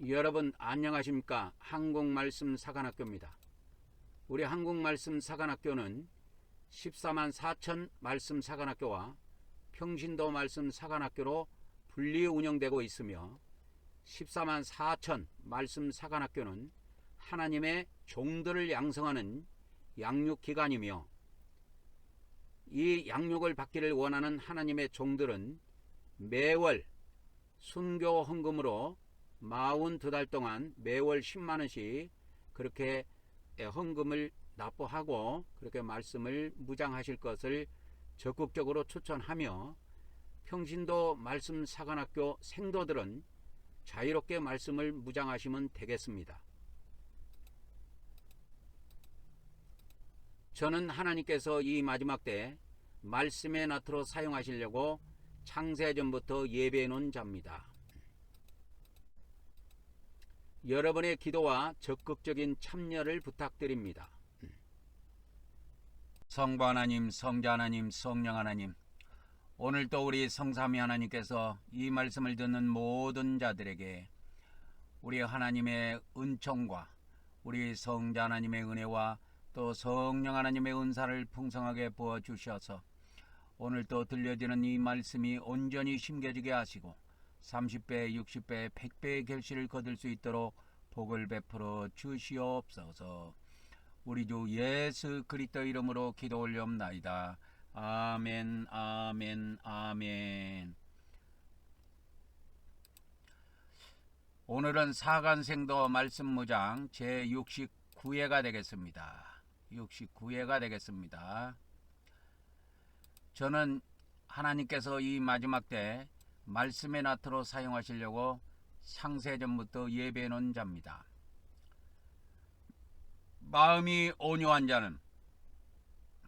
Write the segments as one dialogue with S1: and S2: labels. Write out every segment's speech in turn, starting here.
S1: 여러분 안녕하십니까? 한국말씀 사관학교입니다. 우리 한국말씀 사관학교는 14만 4천 말씀 사관학교와 평신도 말씀 사관학교로 분리 운영되고 있으며 14만 4천 말씀 사관학교는 하나님의 종들을 양성하는 양육기관이며 이 양육을 받기를 원하는 하나님의 종들은 매월 순교 헌금으로 42달 동안 매월 10만원씩 그렇게 헌금을 납부하고 그렇게 말씀을 무장하실 것을 적극적으로 추천하며 평신도 말씀 사관학교 생도들은 자유롭게 말씀을 무장하시면 되겠습니다. 저는 하나님께서 이 마지막 때 말씀의 나트로 사용하시려고 창세전부터 예배해 놓은 자입니다. 여러분의 기도와 적극적인 참여를 부탁드립니다. 성부 하나님, 성자 하나님, 성령 하나님, 오늘도 우리 성삼위 하나님께서 이 말씀을 듣는 모든 자들에게 우리 하나님의 은총과 우리 성자 하나님의 은혜와 또 성령 하나님의 은사를 풍성하게 부어주셔서 오늘도 들려지는 이 말씀이 온전히 심겨지게 하시고 30배, 60배, 100배의 결실을 거둘 수 있도록 복을 베풀어 주시옵소서. 우리 주 예수 그리스도 이름으로 기도 올려옵나이다. 아멘, 아멘, 아멘. 오늘은 사간생도 말씀무장 제69회가 되겠습니다. 69회가 되겠습니다. 저는 하나님께서 이 마지막 때 말씀의 나트로 사용하시려고 창세전부터 예배해 놓은 자입니다. 마음이 온유한 자는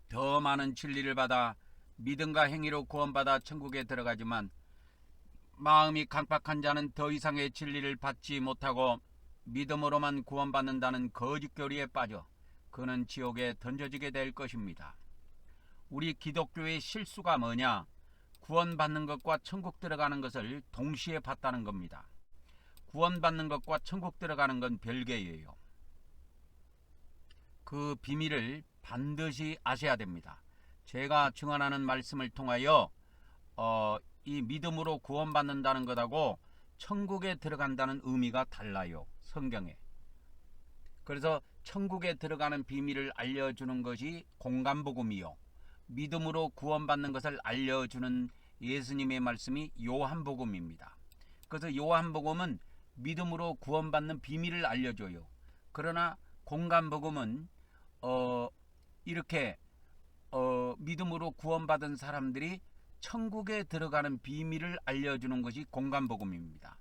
S1: 더 많은 진리를 받아 믿음과 행위로 구원받아 천국에 들어가지만 마음이 강팍한 자는 더 이상의 진리를 받지 못하고 믿음으로만 구원받는다는 거짓교리에 빠져 그는 지옥에 던져지게 될 것입니다. 우리 기독교의 실수가 뭐냐? 구원받는 것과 천국 들어가는 것을 동시에 봤다는 겁니다. 구원받는 것과 천국 들어가는 건 별개예요. 그 비밀을 반드시 아셔야 됩니다. 제가 증언하는 말씀을 통하여 이 믿음으로 구원받는다는 것하고 천국에 들어간다는 의미가 달라요. 성경에. 그래서 천국에 들어가는 비밀을 알려주는 것이 공감복음이요, 믿음으로 구원받는 것을 알려주는 예수님의 말씀이 요한복음입니다. 그래서 요한복음은 믿음으로 구원받는 비밀을 알려줘요. 그러나 공감복음은 이렇게 믿음으로 구원받은 사람들이 천국에 들어가는 비밀을 알려주는 것이 공감복음입니다.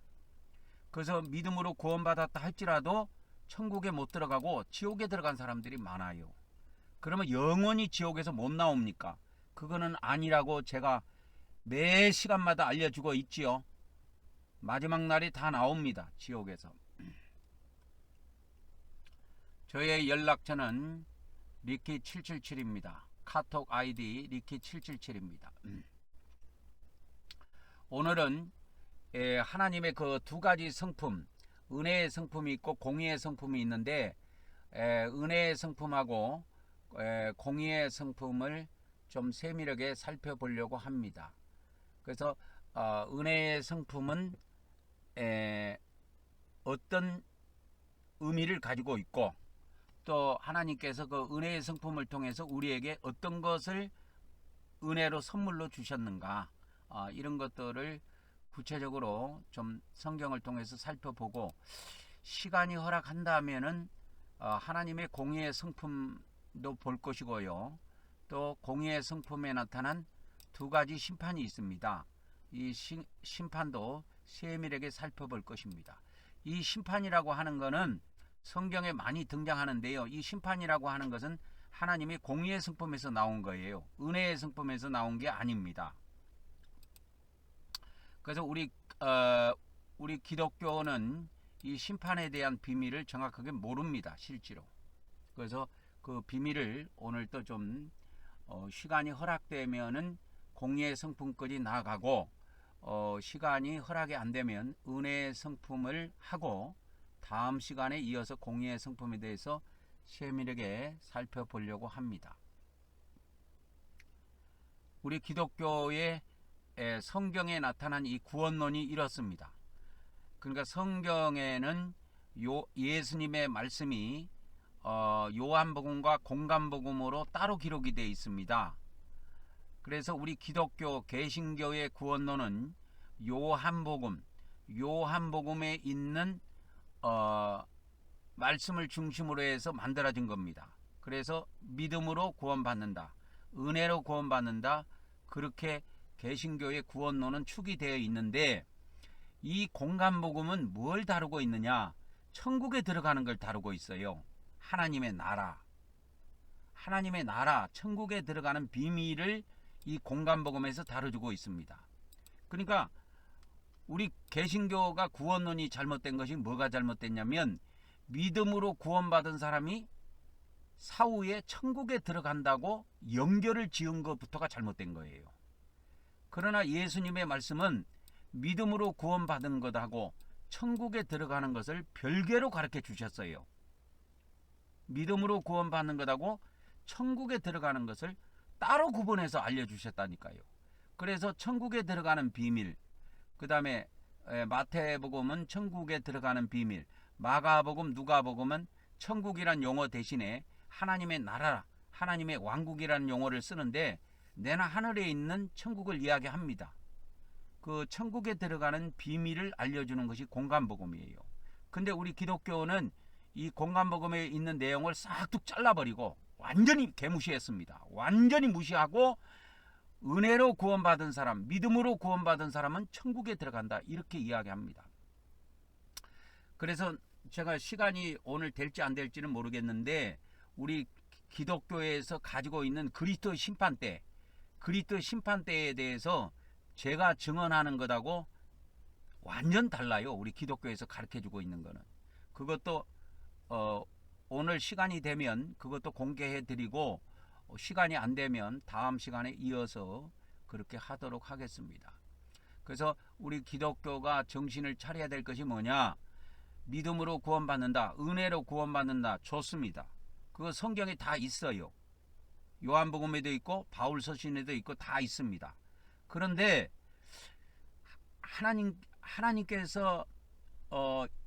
S1: 그래서 믿음으로 구원받았다 할지라도 천국에 못 들어가고 지옥에 들어간 사람들이 많아요. 그러면 영원히 지옥에서 못 나옵니까? 그거는 아니라고 제가 매 시간마다 알려주고 있지요. 마지막 날이 다 나옵니다. 지옥에서. 저의 연락처는 리키777입니다. 카톡 아이디 리키777입니다. 오늘은 하나님의 그 두 가지 성품, 은혜의 성품이 있고 공의의 성품이 있는데 은혜의 성품하고 공의의 성품을 좀 세밀하게 살펴보려고 합니다. 그래서 은혜의 성품은 어떤 의미를 가지고 있고 또 하나님께서 그 은혜의 성품을 통해서 우리에게 어떤 것을 은혜로 선물로 주셨는가, 이런 것들을 구체적으로 좀 성경을 통해서 살펴보고 시간이 허락한다면은 하나님의 공의의 성품도 볼 것이고요. 또 공의의 성품에 나타난 두 가지 심판이 있습니다. 이 심판도 세밀하게 살펴볼 것입니다. 이 심판이라고 하는 것은 성경에 많이 등장하는데요. 이 심판이라고 하는 것은 하나님의 공의의 성품에서 나온 거예요. 은혜의 성품에서 나온 게 아닙니다. 그래서 우리 기독교는 이 심판에 대한 비밀을 정확하게 모릅니다. 실제로. 그래서 그 비밀을 오늘 또 좀 시간이 허락되면은 공의의 성품까지 나아가고 시간이 허락이 안 되면 은혜의 성품을 하고 다음 시간에 이어서 공의의 성품에 대해서 세밀하게 살펴보려고 합니다. 우리 기독교의 성경에 나타난 이 구원론이 이렇습니다. 그러니까 성경에는 예수님의 말씀이 요한복음과 공간복음으로 따로 기록이 되어 있습니다. 그래서 우리 기독교 개신교의 구원론은 요한복음에 있는 말씀을 중심으로 해서 만들어진 겁니다. 그래서 믿음으로 구원받는다, 은혜로 구원받는다, 그렇게 개신교의 구원론은 축이 되어 있는데, 이 공간복음은 뭘 다루고 있느냐? 천국에 들어가는 걸 다루고 있어요. 하나님의 나라, 천국에 들어가는 비밀을 이 공간복음에서 다뤄주고 있습니다. 그러니까 우리 개신교가 구원론이 잘못된 것이 뭐가 잘못됐냐면, 믿음으로 구원받은 사람이 사후에 천국에 들어간다고 연결을 지은 것부터가 잘못된 거예요. 그러나 예수님의 말씀은 믿음으로 구원받은 것하고 천국에 들어가는 것을 별개로 가르쳐 주셨어요. 믿음으로 구원받는 것하고 천국에 들어가는 것을 따로 구분해서 알려주셨다니까요. 그래서 천국에 들어가는 비밀, 그 다음에 마태복음은 천국에 들어가는 비밀, 마가복음, 누가복음은 천국이란 용어 대신에 하나님의 나라, 하나님의 왕국이라는 용어를 쓰는데, 내나 하늘에 있는 천국을 이야기합니다. 그 천국에 들어가는 비밀을 알려주는 것이 공간복음이에요. 근데 우리 기독교는 이 공간복음에 있는 내용을 싹둑 잘라버리고 완전히 개무시했습니다. 완전히 무시하고 은혜로 구원받은 사람, 믿음으로 구원받은 사람은 천국에 들어간다, 이렇게 이야기합니다. 그래서 제가 시간이 오늘 될지 안 될지는 모르겠는데, 우리 기독교에서 가지고 있는 그리스도 심판대에 대해서 제가 증언하는 것하고 완전 달라요. 우리 기독교에서 가르쳐주고 있는 거는. 그것도 오늘 시간이 되면 그것도 공개해 드리고, 시간이 안 되면 다음 시간에 이어서 그렇게 하도록 하겠습니다. 그래서 우리 기독교가 정신을 차려야 될 것이 뭐냐? 믿음으로 구원받는다, 은혜로 구원받는다, 좋습니다. 그거 성경에 다 있어요. 요한복음에도 있고 바울서신에도 있고 다 있습니다. 그런데 하나님께서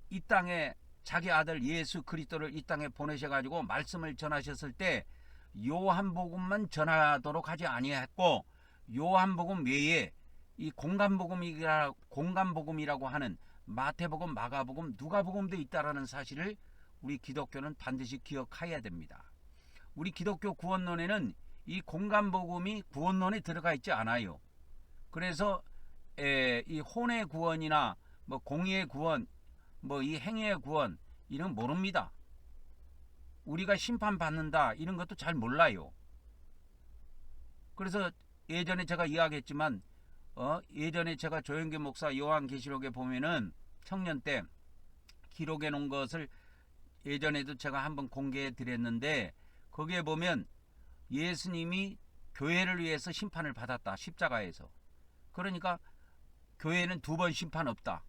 S1: 이 땅에 자기 아들 예수 그리스도를 이 땅에 보내셔가지고 말씀을 전하셨을 때 요한복음만 전하도록 하지 아니했고, 요한복음 외에 이 공간복음이라고 하는 마태복음, 마가복음, 누가복음도 있다라는 사실을 우리 기독교는 반드시 기억해야 됩니다. 우리 기독교 구원론에는 이 공간복음이 구원론에 들어가 있지 않아요. 그래서 이 혼의 구원이나 뭐 공의의 구원, 뭐 이 행위의 구원, 이런 모릅니다. 우리가 심판받는다, 이런 것도 잘 몰라요. 그래서 예전에 제가 이야기했지만, 예전에 제가 조영기 목사 요한계시록에 보면은 청년 때 기록해 놓은 것을 예전에도 제가 한번 공개해 드렸는데, 거기에 보면 예수님이 교회를 위해서 심판을 받았다, 십자가에서. 그러니까 교회는 2번 심판 없다.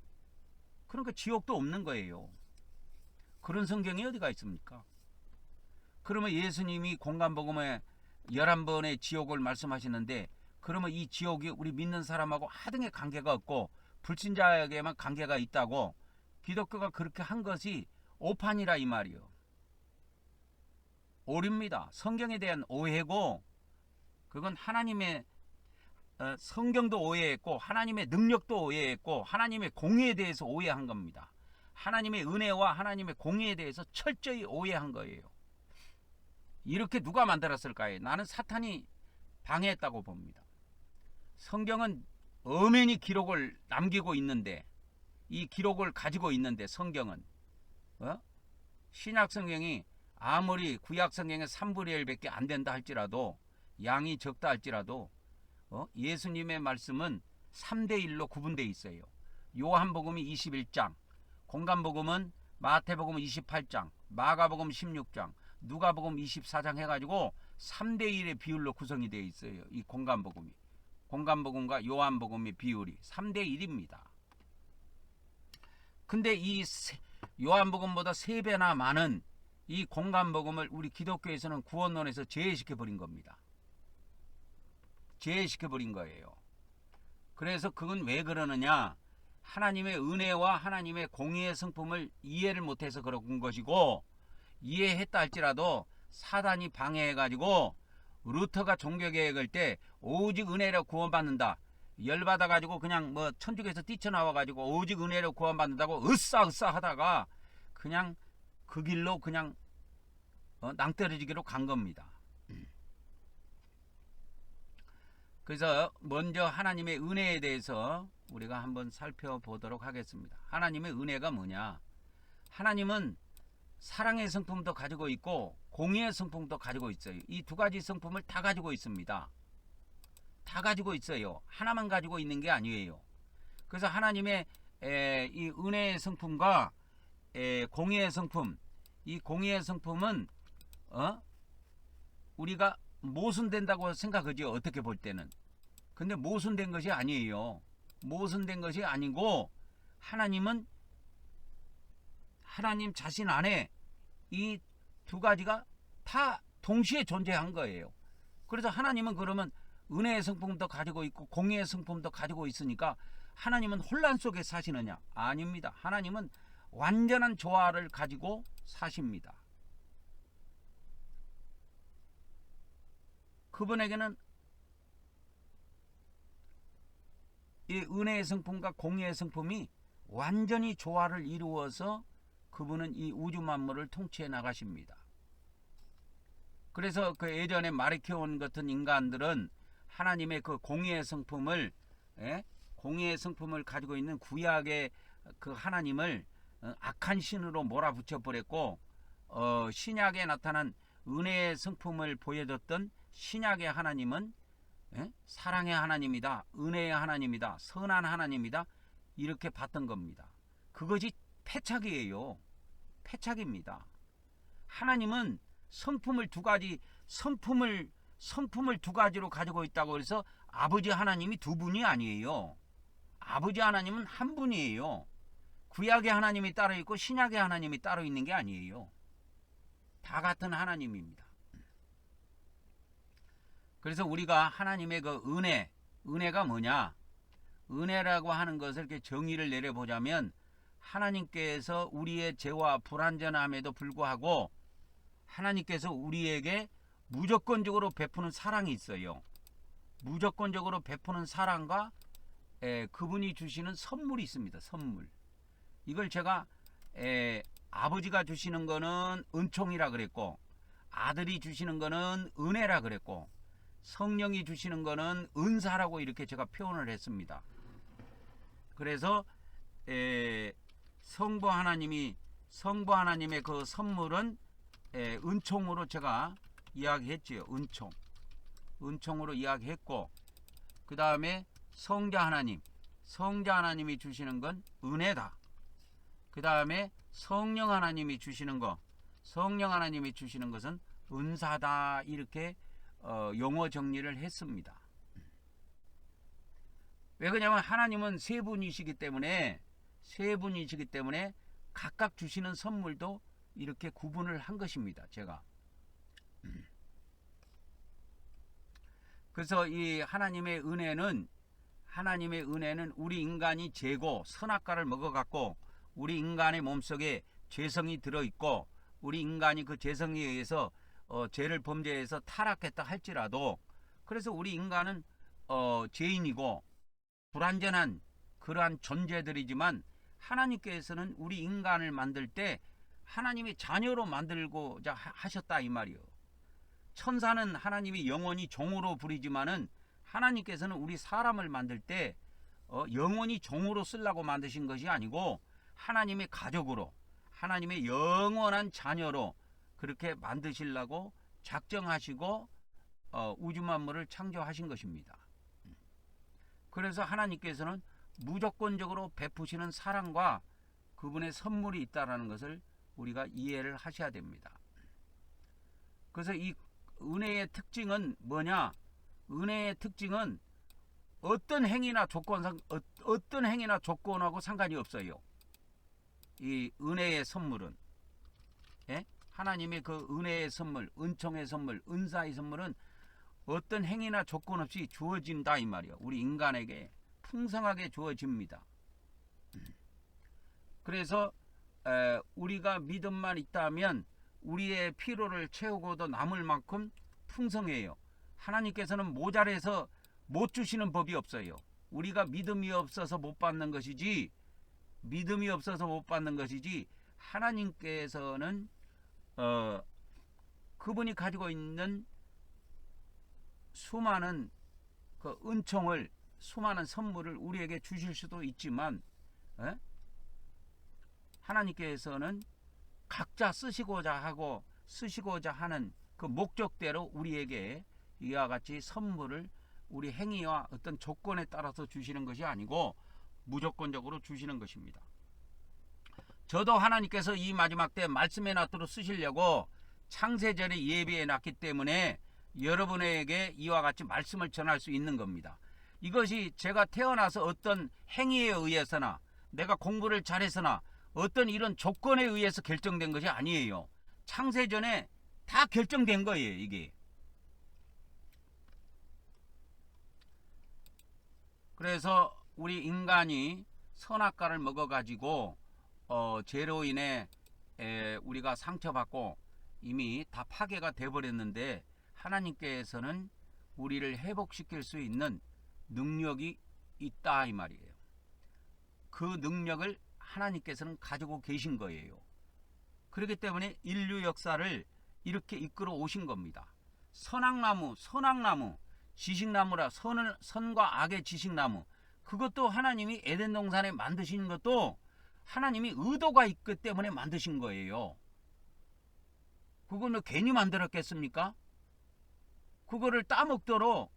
S1: 그러니까 지옥도 없는 거예요. 그런 성경이 어디가 있습니까? 그러면 예수님이 공간복음에 11번의 지옥을 말씀하시는데, 그러면 이 지옥이 우리 믿는 사람하고 하등의 관계가 없고 불신자에게만 관계가 있다고 기독교가 그렇게 한 것이 오판이라 이 말이요. 오류입니다. 성경에 대한 오해고, 그건 하나님의 성경도 오해했고, 하나님의 능력도 오해했고, 하나님의 공의에 대해서 오해한 겁니다. 하나님의 은혜와 하나님의 공의에 대해서 철저히 오해한 거예요. 이렇게 누가 만들었을까요? 나는 사탄이 방해했다고 봅니다. 성경은 엄연히 기록을 남기고 있는데, 이 기록을 가지고 있는데, 성경은 신약 성경이 아무리 구약 성경의 3분의 1밖에 안 된다 할지라도, 양이 적다 할지라도 예수님의 말씀은 3대1로 구분되어 있어요. 요한복음이 21장, 공간복음은 마태복음 28장, 마가복음 16장, 누가복음 24장 해가지고 3대1의 비율로 구성이 되어 있어요. 이 공간복음이. 공간복음과 요한복음의 비율이 3대1입니다. 근데 이 요한복음보다 3배나 많은 이 공간복음을 우리 기독교에서는 구원론에서 제외시켜버린 겁니다. 제외시켜버린 거예요. 그래서 그건 왜 그러느냐, 하나님의 은혜와 하나님의 공의의 성품을 이해를 못해서 그런 것이고, 이해했다 할지라도 사단이 방해해가지고 루터가 종교개혁할 때 오직 은혜로 구원받는다, 열받아가지고 그냥 뭐 천국에서 뛰쳐나와가지고 오직 은혜로 구원받는다고 으쌰으쌰 하다가 그냥 그 길로 그냥 낭떠러지기로 간 겁니다. 그래서 먼저 하나님의 은혜에 대해서 우리가 한번 살펴보도록 하겠습니다. 하나님의 은혜가 뭐냐? 하나님은 사랑의 성품도 가지고 있고 공의의 성품도 가지고 있어요. 이 두 가지 성품을 다 가지고 있습니다. 다 가지고 있어요. 하나만 가지고 있는 게 아니에요. 그래서 하나님의 이 은혜의 성품과 공의의 성품, 이 공의의 성품은 우리가 모순된다고 생각하죠. 어떻게 볼 때는. 근데 모순된 것이 아니에요. 모순된 것이 아니고 하나님은 하나님 자신 안에 이 두 가지가 다 동시에 존재한 거예요. 그래서 하나님은 그러면 은혜의 성품도 가지고 있고 공의의 성품도 가지고 있으니까 하나님은 혼란 속에 사시느냐? 아닙니다. 하나님은 완전한 조화를 가지고 사십니다. 그분에게는 이 은혜의 성품과 공의의 성품이 완전히 조화를 이루어서 그분은 이 우주 만물을 통치해 나가십니다. 그래서 그 예전에 마르키온 같은 인간들은 하나님의 그 공의의 성품을 가지고 있는 구약의 그 하나님을 악한 신으로 몰아붙여 버렸고, 신약에 나타난 은혜의 성품을 보여줬던 신약의 하나님은 사랑의 하나님이다, 은혜의 하나님이다, 선한 하나님이다, 이렇게 봤던 겁니다. 그것이 패착이에요. 패착입니다. 하나님은 성품을 두 가지로 가지고 있다고 해서 아버지 하나님이 두 분이 아니에요. 아버지 하나님은 한 분이에요. 구약의 하나님이 따로 있고 신약의 하나님이 따로 있는 게 아니에요. 다 같은 하나님입니다. 그래서 우리가 하나님의 그 은혜가 뭐냐? 은혜라고 하는 것을 이렇게 정의를 내려보자면, 하나님께서 우리의 죄와 불완전함에도 불구하고 하나님께서 우리에게 무조건적으로 베푸는 사랑이 있어요. 무조건적으로 베푸는 사랑과 그분이 주시는 선물이 있습니다. 선물. 이걸 제가 아버지가 주시는 거는 은총이라 그랬고, 아들이 주시는 거는 은혜라 그랬고, 성령이 주시는 거는 은사라고 이렇게 제가 표현을 했습니다. 그래서 성부 하나님의 그 선물은 은총으로 제가 이야기했지요. 은총으로 이야기했고, 그 다음에 성자 하나님이 주시는 건 은혜다. 그 다음에 성령 하나님이 주시는 것은 은사다. 이렇게 용어 정리를 했습니다. 왜 그러냐면 하나님은 세 분이시기 때문에 각각 주시는 선물도 이렇게 구분을 한 것입니다. 제가. 그래서 이 하나님의 은혜는 우리 인간이 죄고 선악과를 먹어갖고 우리 인간의 몸속에 죄성이 들어있고, 우리 인간이 그 죄성에 의해서 죄를 범죄해서 타락했다 할지라도, 그래서 우리 인간은 죄인이고 불완전한 그러한 존재들이지만, 하나님께서는 우리 인간을 만들 때 하나님의 자녀로 만들고자 하셨다 이 말이요. 천사는 하나님이 영원히 종으로 부리지만은 하나님께서는 우리 사람을 만들 때 영원히 종으로 쓰려고 만드신 것이 아니고 하나님의 가족으로, 하나님의 영원한 자녀로 그렇게 만드시려고 작정하시고 우주 만물을 창조하신 것입니다. 그래서 하나님께서는 무조건적으로 베푸시는 사랑과 그분의 선물이 있다라는 것을 우리가 이해를 하셔야 됩니다. 그래서 이 은혜의 특징은 뭐냐? 은혜의 특징은 어떤 행위나 조건하고 상관이 없어요. 이 은혜의 선물은, 예? 하나님의 그 은혜의 선물, 은총의 선물, 은사의 선물은 어떤 행위나 조건 없이 주어진다 이 말이에요. 우리 인간에게 풍성하게 주어집니다. 그래서 우리가 믿음만 있다면 우리의 필요를 채우고도 남을 만큼 풍성해요. 하나님께서는 모자라서 못 주시는 법이 없어요. 우리가 믿음이 없어서 못 받는 것이지, 믿음이 없어서 못 받는 것이지, 하나님께서는 그분이 가지고 있는 수많은 그 은총을, 수많은 선물을 우리에게 주실 수도 있지만, 하나님께서는 각자 쓰시고자 하는 그 목적대로 우리에게 이와 같이 선물을 우리 행위와 어떤 조건에 따라서 주시는 것이 아니고 무조건적으로 주시는 것입니다. 저도 하나님께서 이 마지막 때 말씀의 낫도록 쓰시려고 창세전에 예비해 놨기 때문에 여러분에게 이와 같이 말씀을 전할 수 있는 겁니다. 이것이 제가 태어나서 어떤 행위에 의해서나 내가 공부를 잘해서나 어떤 이런 조건에 의해서 결정된 것이 아니에요. 창세전에 다 결정된 거예요, 이게. 그래서 우리 인간이 선악과를 먹어가지고 죄로 인해 우리가 상처받고 이미 다 파괴가 돼버렸는데, 하나님께서는 우리를 회복시킬 수 있는 능력이 있다 이 말이에요. 그 능력을 하나님께서는 가지고 계신 거예요. 그렇기 때문에 인류 역사를 이렇게 이끌어 오신 겁니다. 선악나무, 지식나무라, 선과 악의 지식나무, 그것도 하나님이 에덴 동산에 만드신 것도 하나님이 의도가 있기 때문에 만드신 거예요. 그거는 괜히 만들었겠습니까? 그거를 따먹도록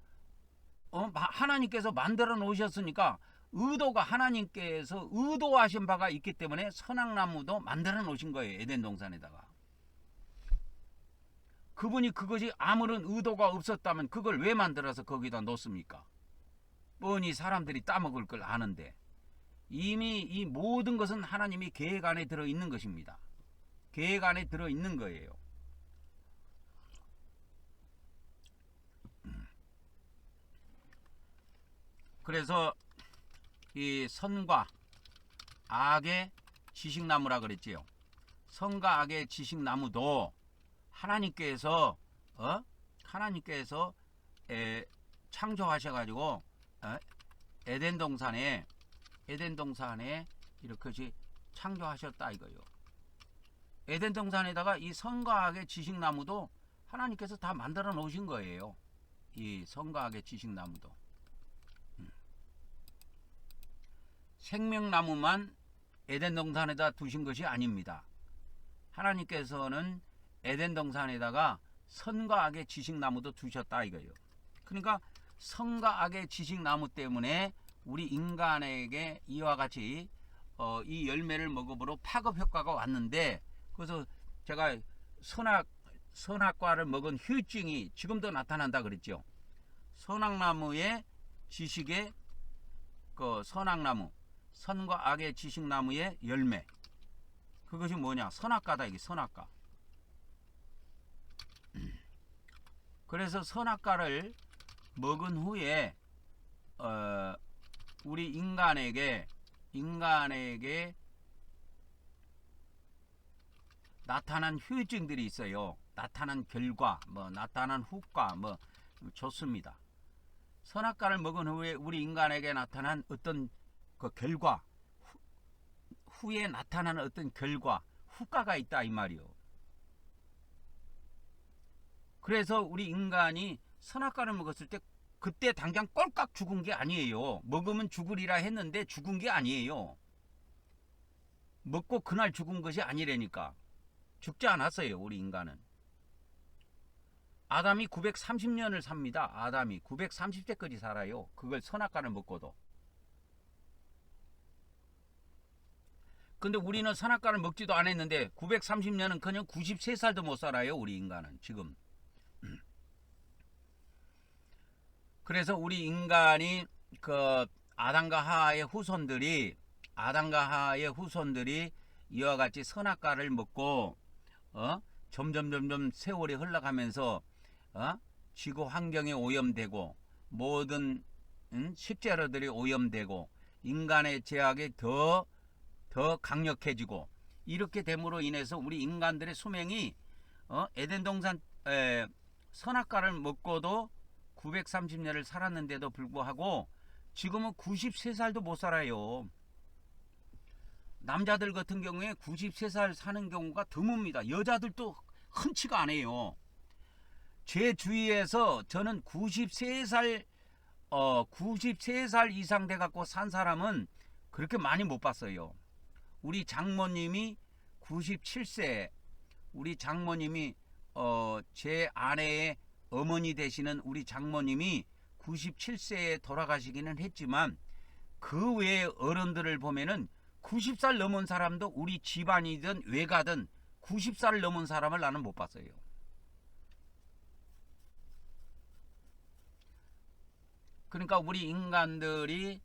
S1: 하나님께서 만들어 놓으셨으니까, 의도가, 하나님께서 의도하신 바가 있기 때문에 선악나무도 만들어 놓으신 거예요, 에덴 동산에다가. 그분이 그것이 아무런 의도가 없었다면 그걸 왜 만들어서 거기다 놓습니까? 뻔히 사람들이 따먹을 걸 아는데. 이미 이 모든 것은 하나님이 계획 안에 들어있는 것입니다. 계획 안에 들어있는 거예요. 그래서 이 선과 악의 지식나무라 그랬지요. 선과 악의 지식나무도 하나님께서 창조하셔가지고 에덴 동산에 이렇게 창조하셨다 이거요. 에덴 동산에다가 이 선과 악의 지식나무도 하나님께서 다 만들어 놓으신 거예요. 이 선과 악의 지식나무도. 생명나무만 에덴 동산에다 두신 것이 아닙니다. 하나님께서는 에덴 동산에다가 선과 악의 지식나무도 두셨다 이거예요. 그러니까 선과 악의 지식나무 때문에 우리 인간에게 이와 같이 이 열매를 먹음으로 파급 효과가 왔는데, 그래서 제가 선악과를 먹은 후유증이 지금도 나타난다 그랬죠. 선악나무의 지식의 그 선악나무, 선과 악의 지식나무의 열매, 그것이 뭐냐? 선악과다 이게, 선악과. 그래서 선악과를 먹은 후에 우리 인간에게 나타난 후유증들이 있어요. 나타난 결과, 나타난 후과, 좋습니다. 선악과를 먹은 후에 우리 인간에게 나타난 어떤 그 결과, 후에 나타나는 어떤 결과, 후과가 있다 이 말이요. 그래서 우리 인간이 선악과를 먹었을 때 그때 당장 꼴깍 죽은 게 아니에요. 먹으면 죽으리라 했는데 죽은 게 아니에요. 먹고 그날 죽은 것이 아니라니까. 죽지 않았어요, 우리 인간은. 아담이 930년을 삽니다. 아담이 930세까지 살아요. 그걸 선악과를 먹고도. 근데 우리는 선악과를 먹지도 않았는데 930년은 그냥 93살도 못 살아요, 우리 인간은 지금. 그래서 우리 인간이 그 아담과 하와의 후손들이 이와 같이 선악과를 먹고 점점 세월이 흘러가면서 지구 환경이 오염되고 모든 식재료들이 오염되고 인간의 제약이 더 강력해지고 이렇게 됨으로 인해서 우리 인간들의 수명이 에덴 동산 선악과를 먹고도 930년을 살았는데도 불구하고 지금은 93살도 못 살아요. 남자들 같은 경우에 93살 사는 경우가 드뭅니다. 여자들도 흔치가 않아요. 제 주위에서 저는 93살 이상 돼갖고 산 사람은 그렇게 많이 못 봤어요. 우리 장모님이 97세, 우리 장모님이 제 아내의 어머니 되시는 우리 장모님이 97세에 돌아가시기는 했지만 그 외에 어른들을 보면은 90살 넘은 사람도 우리 집안이든 외가든 90살 넘은 사람을 나는 못 봤어요. 그러니까 우리 인간들이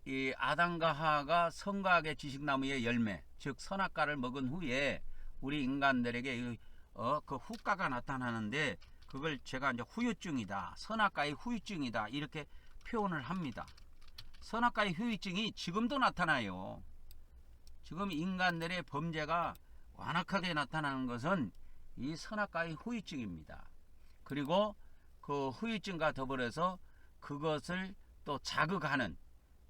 S1: 이 아담과 하와가 선과 악의 지식나무의 열매, 즉 선악과를 먹은 후에 우리 인간들에게 그 후과가 나타나는데 그걸 제가 이제 후유증이다, 선악과의 후유증이다 이렇게 표현을 합니다. 선악과의 후유증이 지금도 나타나요. 지금 인간들의 범죄가 완악하게 나타나는 것은 이 선악과의 후유증입니다. 그리고 그 후유증과 더불어서 그것을 또 자극하는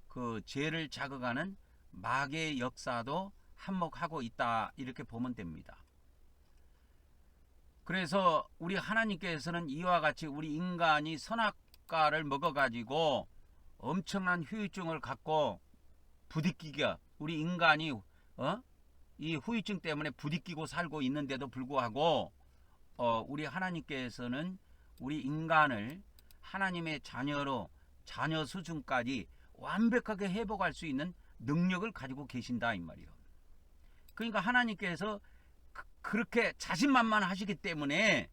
S1: 그 죄를 자극하는 마귀의 역사도 한몫하고 있다 이렇게 보면 됩니다. 그래서 우리 하나님께서는 이와 같이 우리 인간이 선악과를 먹어가지고 엄청난 후유증을 갖고 부딪히게 우리 인간이 이 후유증 때문에 부딪히고 살고 있는데도 불구하고 우리 하나님께서는 우리 인간을 하나님의 자녀로 자녀 수준까지 완벽하게 회복할 수 있는 능력을 가지고 계신다 이 말이요. 그러니까 하나님께서 그렇게 자신만만하시기 때문에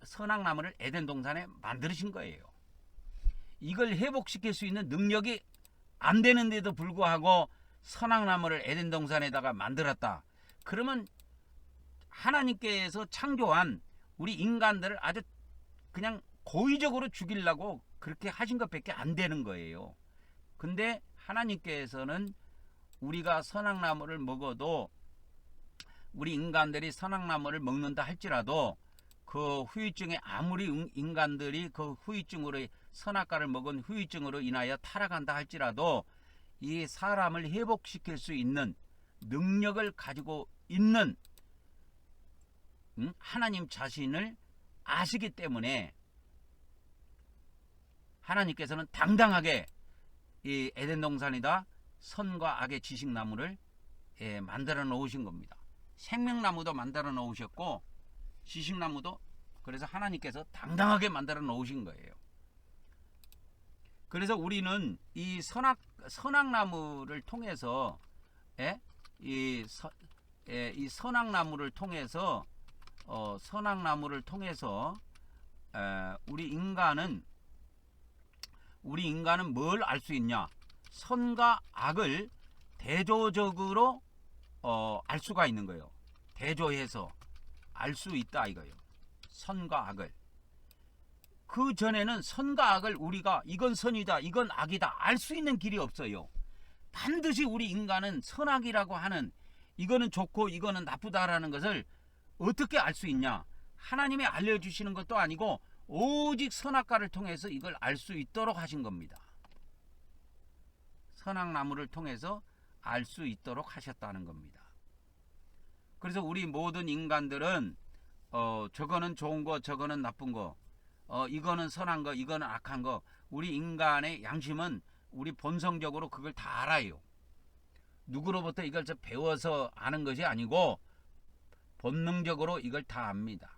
S1: 선악나무를 에덴 동산에 만드신 거예요. 이걸 회복시킬 수 있는 능력이 안 되는데도 불구하고 선악나무를 에덴 동산에다가 만들었다. 그러면 하나님께서 창조한 우리 인간들을 아주 그냥 고의적으로 죽이려고 그렇게 하신 것밖에 안 되는 거예요. 근데 하나님께서는 우리가 선악나무를 먹어도 우리 인간들이 선악나무를 먹는다 할지라도 그 후유증에 아무리 인간들이 그 후유증으로 선악과를 먹은 후유증으로 인하여 타락한다 할지라도 이 사람을 회복시킬 수 있는 능력을 가지고 있는 하나님 자신을 아시기 때문에 하나님께서는 당당하게 이 에덴 동산이다 선과 악의 지식나무를 만들어 놓으신 겁니다. 생명나무도 만들어 놓으셨고 지식나무도 그래서 하나님께서 당당하게 만들어 놓으신 거예요. 그래서 우리는 이 선악나무를 통해서 이 선악나무를 통해서 우리 인간은 뭘 알 수 있냐? 선과 악을 대조적으로 알 수가 있는 거예요. 대조해서 알 수 있다 이거예요. 선과 악을. 그 전에는 선과 악을 우리가 이건 선이다, 이건 악이다 알 수 있는 길이 없어요. 반드시 우리 인간은 선악이라고 하는 이거는 좋고 이거는 나쁘다라는 것을 어떻게 알 수 있냐? 하나님이 알려주시는 것도 아니고 오직 선악과를 통해서 이걸 알 수 있도록 하신 겁니다. 선악나무를 통해서 알 수 있도록 하셨다는 겁니다. 그래서 우리 모든 인간들은 저거는 좋은 거, 저거는 나쁜 거, 이거는 선한 거, 이거는 악한 거, 우리 인간의 양심은 우리 본성적으로 그걸 다 알아요. 누구로부터 이걸 배워서 아는 것이 아니고 본능적으로 이걸 다 압니다.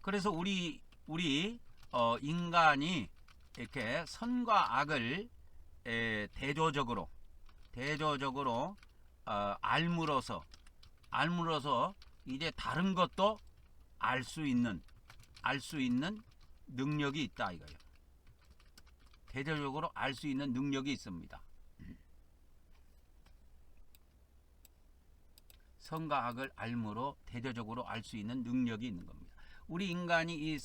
S1: 그래서 우리 인간이 이렇게 선과 악을 대조적으로 알므로서 이제 다른 것도 알 수 있는 능력이 있다 이거예요. 대조적으로 알 수 있는 능력이 있습니다. 선과 악을 알므로 대조적으로 알 수 있는 능력이 있는 겁니다. 우리 인간이 이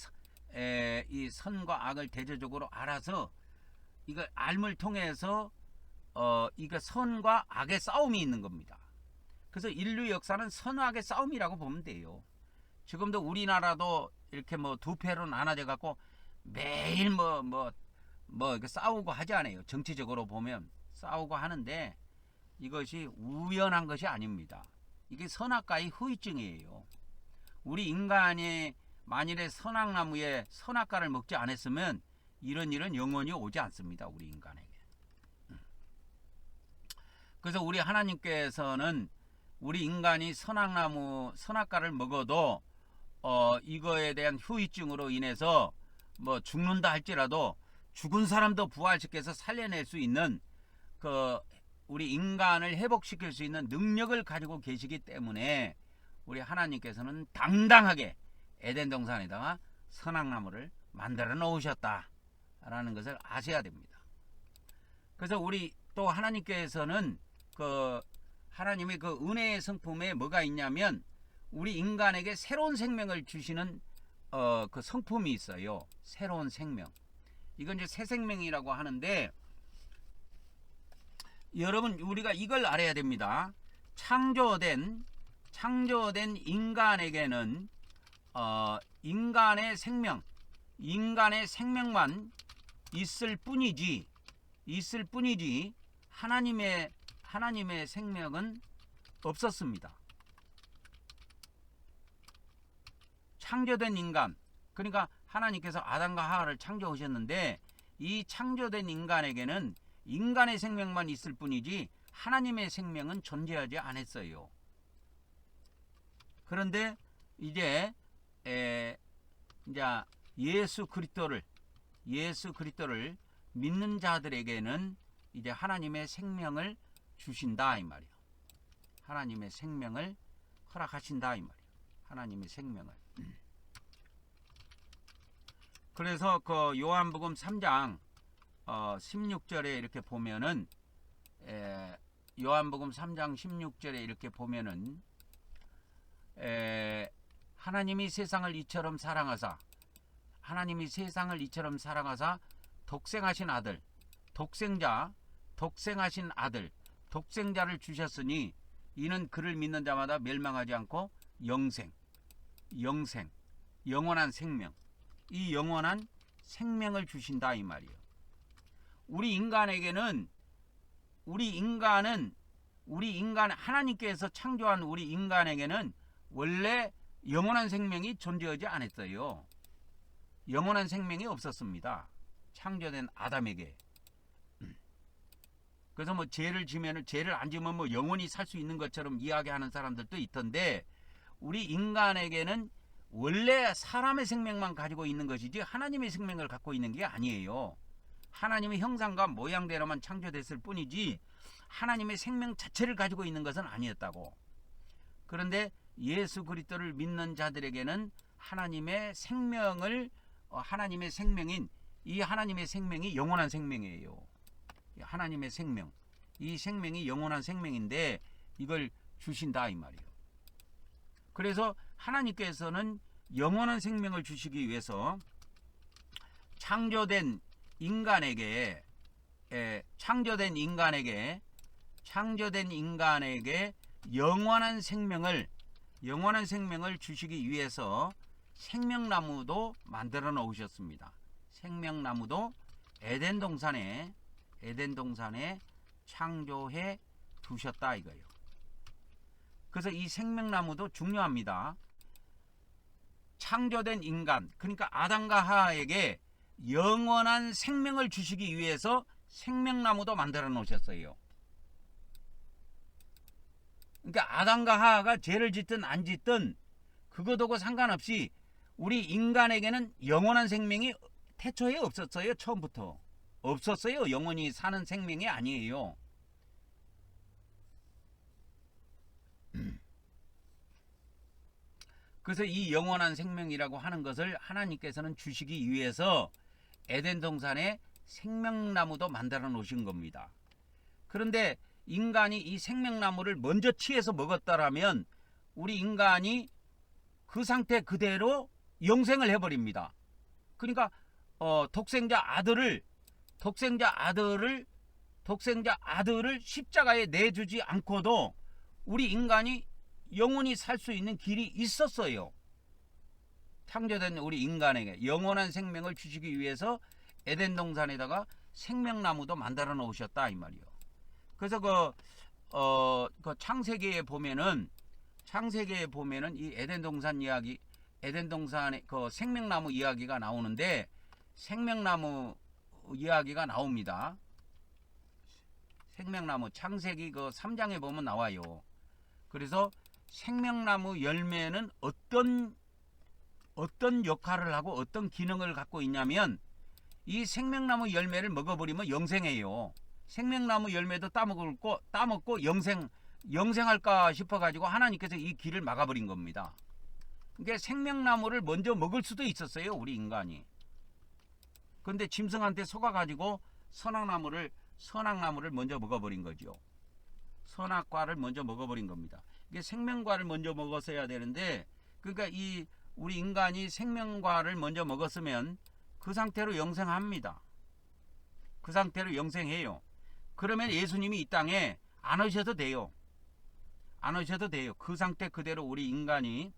S1: 선과 악을 대조적으로 알아서 이거 알을 통해서 이거 선과 악의 싸움이 있는 겁니다. 그래서 인류 역사는 선악의 싸움이라고 보면 돼요. 지금도 우리나라도 이렇게 뭐 두 패로 나눠져 갖고 매일 이렇게 싸우고 하지 않아요. 정치적으로 보면 싸우고 하는데 이것이 우연한 것이 아닙니다. 이게 선악과의 후유증이에요. 우리 인간이 만일에 선악나무에 선악과를 먹지 않았으면 이런 일은 영원히 오지 않습니다. 우리 인간에게. 그래서 우리 하나님께서는 우리 인간이 선악과를 먹어도 이거에 대한 후유증으로 인해서 뭐 죽는다 할지라도 죽은 사람도 부활시켜서 살려낼 수 있는 우리 인간을 회복시킬 수 있는 능력을 가지고 계시기 때문에 우리 하나님께서는 당당하게 에덴 동산에다가 선악나무를 만들어 놓으셨다라는 것을 아셔야 됩니다. 그래서 우리 또 하나님께서는 하나님의 은혜의 성품에 뭐가 있냐면 우리 인간에게 새로운 생명을 주시는 성품이 있어요. 새로운 생명. 이건 이제 새 생명이라고 하는데 여러분 우리가 이걸 알아야 됩니다. 창조된 인간에게는 인간의 생명만 있을 뿐이지 하나님의 생명은 없었습니다. 창조된 인간, 그러니까 하나님께서 아담과 하와를 창조하셨는데 이 창조된 인간에게는 인간의 생명만 있을 뿐이지 하나님의 생명은 존재하지 않았어요. 그런데 이제 예수 그리스도를 믿는 자들에게는 이제 하나님의 생명을 주신다 이 말이에요. 하나님의 생명을 허락하신다 이 말이에요. 하나님의 생명을. 그래서 요한복음 3장 16절에 이렇게 보면은 요한복음 3장 16절에 이렇게 보면은 하나님이 세상을 이처럼 사랑하사 독생하신 아들 독생자를 주셨으니 이는 그를 믿는 자마다 멸망하지 않고 영원한 생명, 이 영원한 생명을 주신다 이 말이에요. 우리 인간 하나님께서 창조한 우리 인간에게는 원래 영원한 생명이 존재하지 않았어요. 영원한 생명이 없었습니다. 창조된 아담에게. 그래서 뭐 죄를 안 지면 뭐 영원히 살 수 있는 것처럼 이야기하는 사람들도 있던데 우리 인간에게는 원래 사람의 생명만 가지고 있는 것이지 하나님의 생명을 갖고 있는 게 아니에요. 하나님의 형상과 모양대로만 창조됐을 뿐이지 하나님의 생명 자체를 가지고 있는 것은 아니었다고. 그런데 예수 그리스도를 믿는 자들에게는 하나님의 생명인 이 하나님의 생명이 영원한 생명이에요. 하나님의 생명, 이 생명이 영원한 생명인데 이걸 주신다 이 말이에요. 그래서 하나님께서는 영원한 생명을 주시기 위해서 창조된 인간에게 영원한 생명을 주시기 위해서 생명나무도 만들어 놓으셨습니다. 생명나무도 에덴 동산에 창조해 두셨다 이거예요. 그래서 이 생명나무도 중요합니다. 창조된 인간, 그러니까 아담과 하와에게 영원한 생명을 주시기 위해서 생명나무도 만들어 놓으셨어요. 그러니까 아담과 하와가 죄를 짓든 안 짓든 그거하고 상관없이 우리 인간에게는 영원한 생명이 태초에 없었어요. 처음부터 없었어요. 영원히 사는 생명이 아니에요. 그래서 이 영원한 생명이라고 하는 것을 하나님께서는 주시기 위해서 에덴 동산에 생명나무도 만들어 놓으신 겁니다. 그런데 인간이 이 생명나무를 먼저 취해서 먹었다라면 우리 인간이 그 상태 그대로 영생을 해버립니다. 그러니까 독생자 아들을 십자가에 내주지 않고도 우리 인간이 영원히 살 수 있는 길이 있었어요. 창조된 우리 인간에게 영원한 생명을 주시기 위해서 에덴 동산에다가 생명나무도 만들어 놓으셨다 이 말이요. 그래서 그 창세기에 보면은 이 에덴 동산 이야기, 에덴 동산의 그 생명나무 이야기가 나오는데 생명나무 이야기가 나옵니다. 생명나무 창세기 그 3장에 보면 나와요. 그래서 생명나무 열매는 어떤 역할을 하고 어떤 기능을 갖고 있냐면 이 생명나무 열매를 먹어버리면 영생해요. 생명나무 열매도 따먹고 영생할까 싶어가지고 하나님께서 이 길을 막아버린 겁니다. 그러니까 생명나무를 먼저 먹을 수도 있었어요, 우리 인간이. 그런데 짐승한테 속아가지고 선악나무를 먼저 먹어버린 거죠. 선악과를 먼저 먹어버린 겁니다. 이게 생명과를 먼저 먹었어야 되는데, 그러니까 이 우리 인간이 생명과를 먼저 먹었으면 그 상태로 영생합니다. 그 상태로 영생해요. 그러면 예수님이 이 땅에 안 오셔도 돼요. 안 오셔도 돼요. 그 상태 그대로 우리 인간이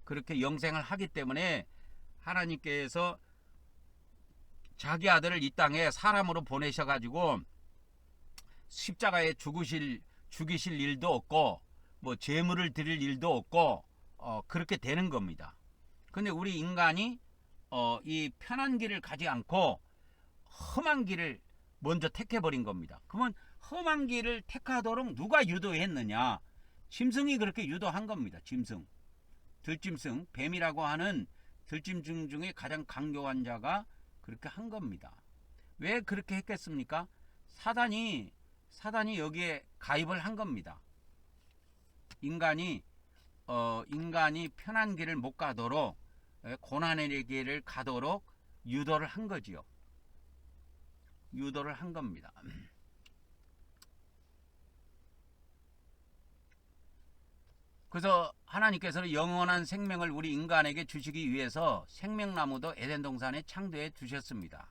S1: 그렇게 영생을 하기 때문에 하나님께서 자기 아들을 이 땅에 사람으로 보내셔가지고 십자가에 죽이실 일도 없고 뭐 제물을 드릴 일도 없고 그렇게 되는 겁니다. 근데 우리 인간이 이 편한 길을 가지 않고 험한 길을 먼저 택해버린 겁니다. 그러면 험한 길을 택하도록 누가 유도했느냐? 짐승이 그렇게 유도한 겁니다. 들짐승, 뱀이라고 하는 들짐승 중에 가장 강교한 자가 그렇게 한 겁니다. 왜 그렇게 했겠습니까? 사단이 여기에 가입을 한 겁니다. 인간이 편한 길을 못 가도록 고난의 길을 가도록 유도를 한 거지요. 유도를 한 겁니다. 그래서 하나님께서는 영원한 생명을 우리 인간에게 주시기 위해서 생명나무도 에덴 동산에 창조해 두셨습니다.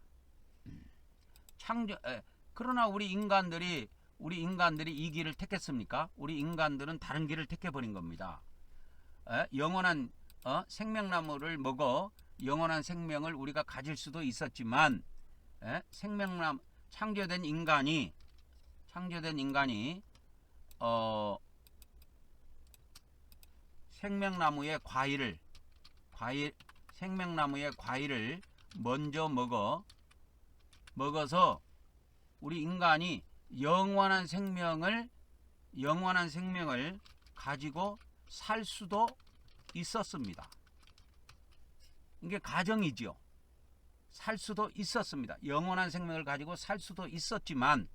S1: 그러나 우리 인간들이 이 길을 택했습니까? 우리 인간들은 다른 길을 택해버린 겁니다. 영원한 생명나무를 먹어 영원한 생명을 우리가 가질 수도 있었지만 창조된 인간이 생명나무의 과일을 먼저 먹어서 우리 인간이 영원한 생명을 가지고 살 수도 있었습니다. 이게 가정이지요. 살 수도 있었습니다. 영원한 생명을 가지고 살 수도 있었지만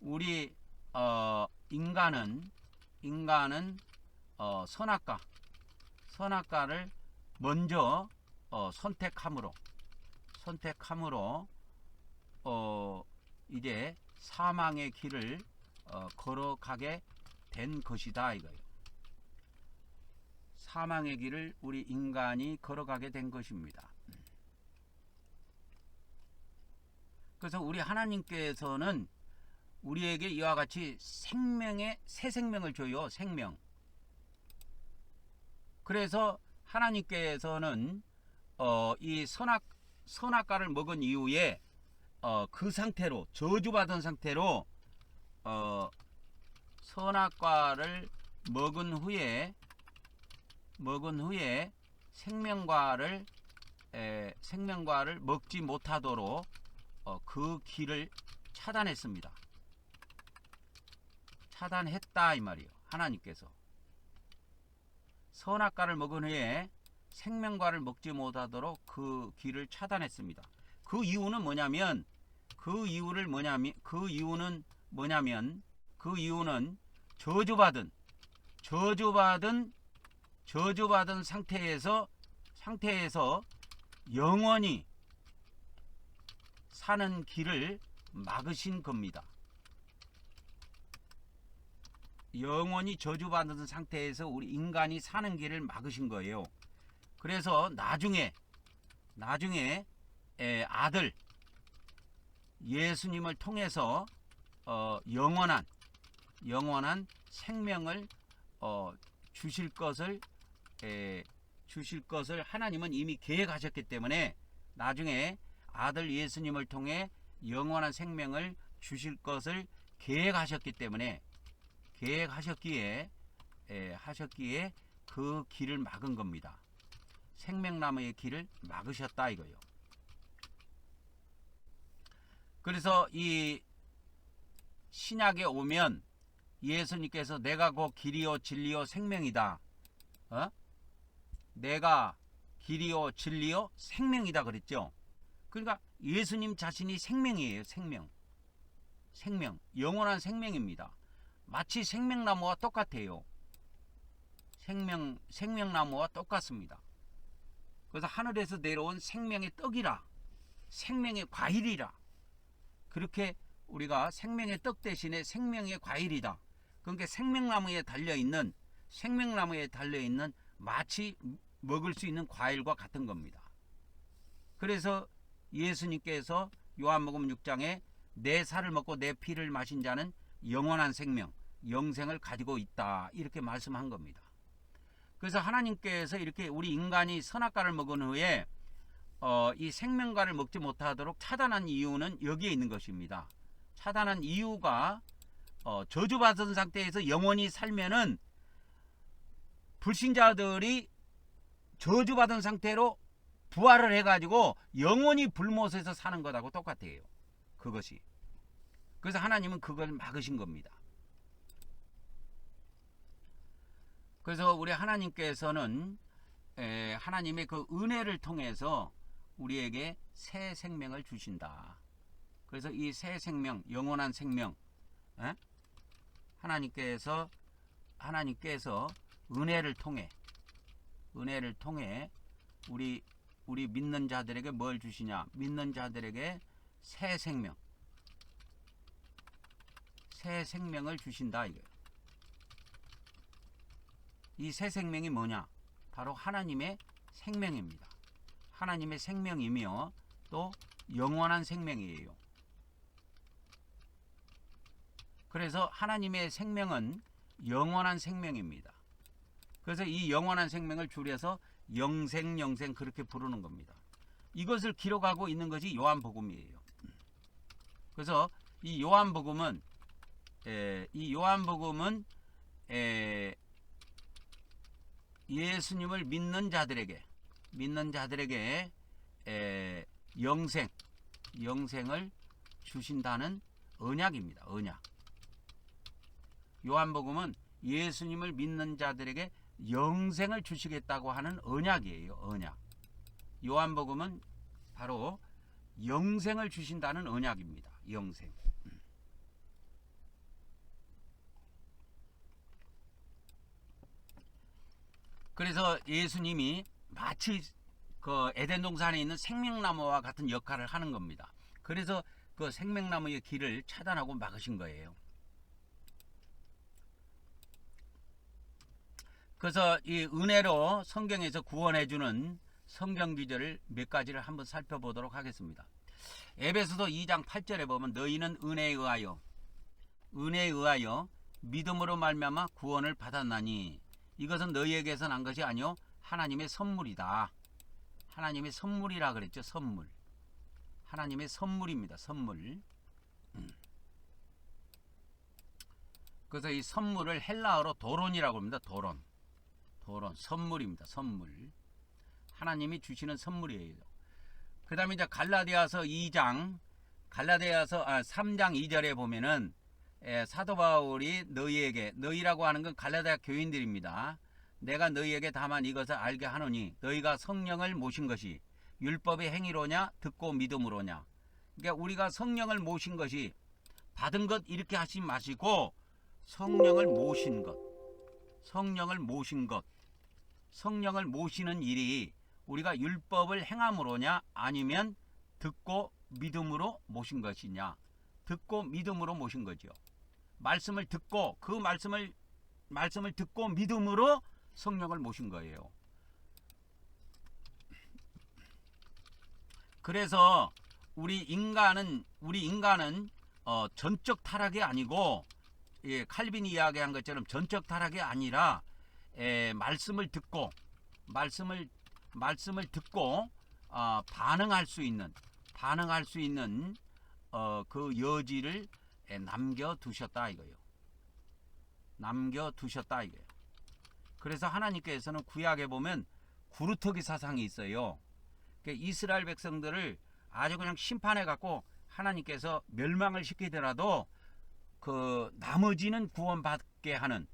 S1: 우리 인간은 선악과를 먼저 선택함으로 이제 사망의 길을 걸어가게 된 것이다 이거예요. 사망의 길을 우리 인간이 걸어가게 된 것입니다. 그래서 우리 하나님께서는 우리에게 이와 같이 새 생명을 줘요. 생명. 그래서 하나님께서는 이 선악과를 먹은 이후에 그 상태로 저주받은 상태로 선악과를 먹은 후에 생명과를 먹지 못하도록 그 길을 차단했습니다. 차단했다 이 말이에요. 하나님께서 선악과를 먹은 후에 생명과를 먹지 못하도록 그 길을 차단했습니다. 그 이유는 뭐냐면 저주받은 상태에서 영원히 사는 길을 막으신 겁니다. 영원히 저주받은 상태에서 우리 인간이 사는 길을 막으신 거예요. 그래서 나중에 아들 예수님을 통해서 영원한 생명을 주실 것을 하나님은 이미 계획하셨기 때문에 나중에 아들 예수님을 통해 영원한 생명을 주실 것을 계획하셨기에 그 길을 막은 겁니다. 생명나무의 길을 막으셨다 이거요. 그래서 이 신약에 오면 예수님께서 내가 곧 길이요 진리요 생명이다. 내가 길이요 진리요 생명이다 그랬죠. 그러니까 예수님 자신이 생명이에요. 생명, 영원한 생명입니다. 마치 생명나무와 똑같아요. 생명나무와 똑같습니다. 그래서 하늘에서 내려온 생명의 떡이라, 생명의 과일이라, 그렇게 우리가 생명의 떡 대신에 생명의 과일이다. 그러니까 생명나무에 달려있는 마치 먹을 수 있는 과일과 같은 겁니다. 그래서 예수님께서 요한복음 6장에 내 살을 먹고 내 피를 마신 자는 영원한 생명, 영생을 가지고 있다 이렇게 말씀한 겁니다. 그래서 하나님께서 이렇게 우리 인간이 선악과를 먹은 후에 이 생명과를 먹지 못하도록 차단한 이유는 여기에 있는 것입니다. 차단한 이유가 저주받은 상태에서 영원히 살면은 불신자들이 저주받은 상태로 부활을 해가지고 영원히 불못에서 사는 것하고 똑같아요. 그것이. 그래서 하나님은 그걸 막으신 겁니다. 그래서 우리 하나님께서는 하나님의 그 은혜를 통해서 우리에게 새 생명을 주신다. 그래서 이 새 생명, 영원한 생명, 하나님께서 은혜를 통해 우리 믿는 자들에게 뭘 주시냐? 믿는 자들에게 새 생명을 주신다 이거예요. 이 새 생명이 뭐냐? 바로 하나님의 생명입니다. 하나님의 생명이며 또 영원한 생명이에요. 그래서 하나님의 생명은 영원한 생명입니다. 그래서 이 영원한 생명을 줄여서 영생 그렇게 부르는 겁니다. 이것을 기록하고 있는 것이 요한복음이에요. 그래서 이 요한복음은 예수님을 믿는 자들에게 영생을 주신다는 언약입니다. 언약. 요한복음은 예수님을 믿는 자들에게 영생을 주시겠다고 하는 언약이에요. 언약. 요한복음은 바로 영생을 주신다는 언약입니다. 영생. 그래서 예수님이 마치 그 에덴 동산에 있는 생명나무와 같은 역할을 하는 겁니다. 그래서 그 생명나무의 길을 차단하고 막으신 거예요. 그래서 이 은혜로 성경에서 구원해주는 성경 구절을 몇 가지를 한번 살펴보도록 하겠습니다. 에베소서 2장 8절에 보면 너희는 은혜에 의하여 믿음으로 말미암아 구원을 받았나니 이것은 너희에게서 난 것이 아니요 하나님의 선물이다. 하나님의 선물이라 그랬죠. 선물. 하나님의 선물입니다. 선물. 그래서 이 선물을 헬라어로 도론이라고 합니다. 도론. 선물입니다. 선물. 하나님이 주시는 선물이에요. 그 다음에 이제 갈라디아서 3장 2절에 보면은 사도 바울이 너희라고 하는 건 갈라디아 교인들입니다. 내가 너희에게 다만 이것을 알게 하노니 너희가 성령을 모신 것이 율법의 행위로냐 듣고 믿음으로냐. 그러니까 우리가 성령을 모신 것이 받은 것 이렇게 하지 마시고 성령을 모신 것, 성령을 모시는 일이 우리가 율법을 행함으로냐 아니면 듣고 믿음으로 모신 것이냐. 듣고 믿음으로 모신 거죠. 말씀을 듣고 그 말씀을 듣고 믿음으로 성령을 모신 거예요. 그래서 우리 인간은 전적 타락이 아니고, 예, 칼빈이 이야기한 것처럼 전적 타락이 아니라 말씀을 듣고 반응할 수 있는 그 여지를 남겨두셨다 이거예요. 남겨두셨다 이거예요. 그래서 하나님께서는 구약에 보면 구루터기 사상이 있어요. 이스라엘 백성들을 아주 그냥 심판해 갖고 하나님께서 멸망을 시키더라도 그 나머지는 구원받게 하는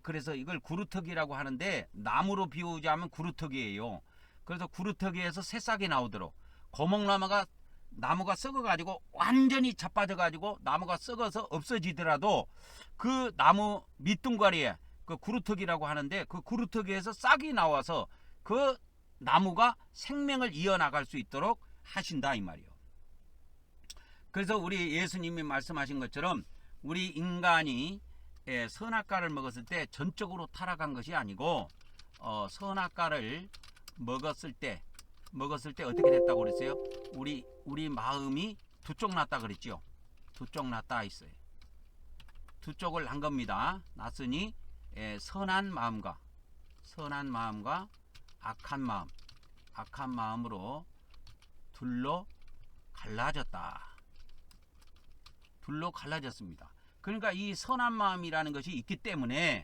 S1: 그래서 이걸 구루터기라고 하는데, 나무로 비우자면 구루터기예요. 그래서 구루터기에서 새싹이 나오도록, 나무가 썩어가지고 완전히 자빠져가지고 나무가 썩어서 없어지더라도 그 나무 밑둥가리에 그 구루터기라고 하는데, 그 구루터기에서 싹이 나와서 그 나무가 생명을 이어나갈 수 있도록 하신다 이 말이에요. 그래서 우리 예수님이 말씀하신 것처럼 우리 인간이 선악과를 먹었을 때 전적으로 타락한 것이 아니고, 선악과를 먹었을 때 어떻게 됐다고 그랬어요? 우리 마음이 두 쪽 났다 그랬죠. 두 쪽 났다 있어요. 두 쪽을 난 겁니다. 났으니 선한 마음과 악한 마음으로 둘로 갈라졌습니다. 그러니까 이 선한 마음이라는 것이 있기 때문에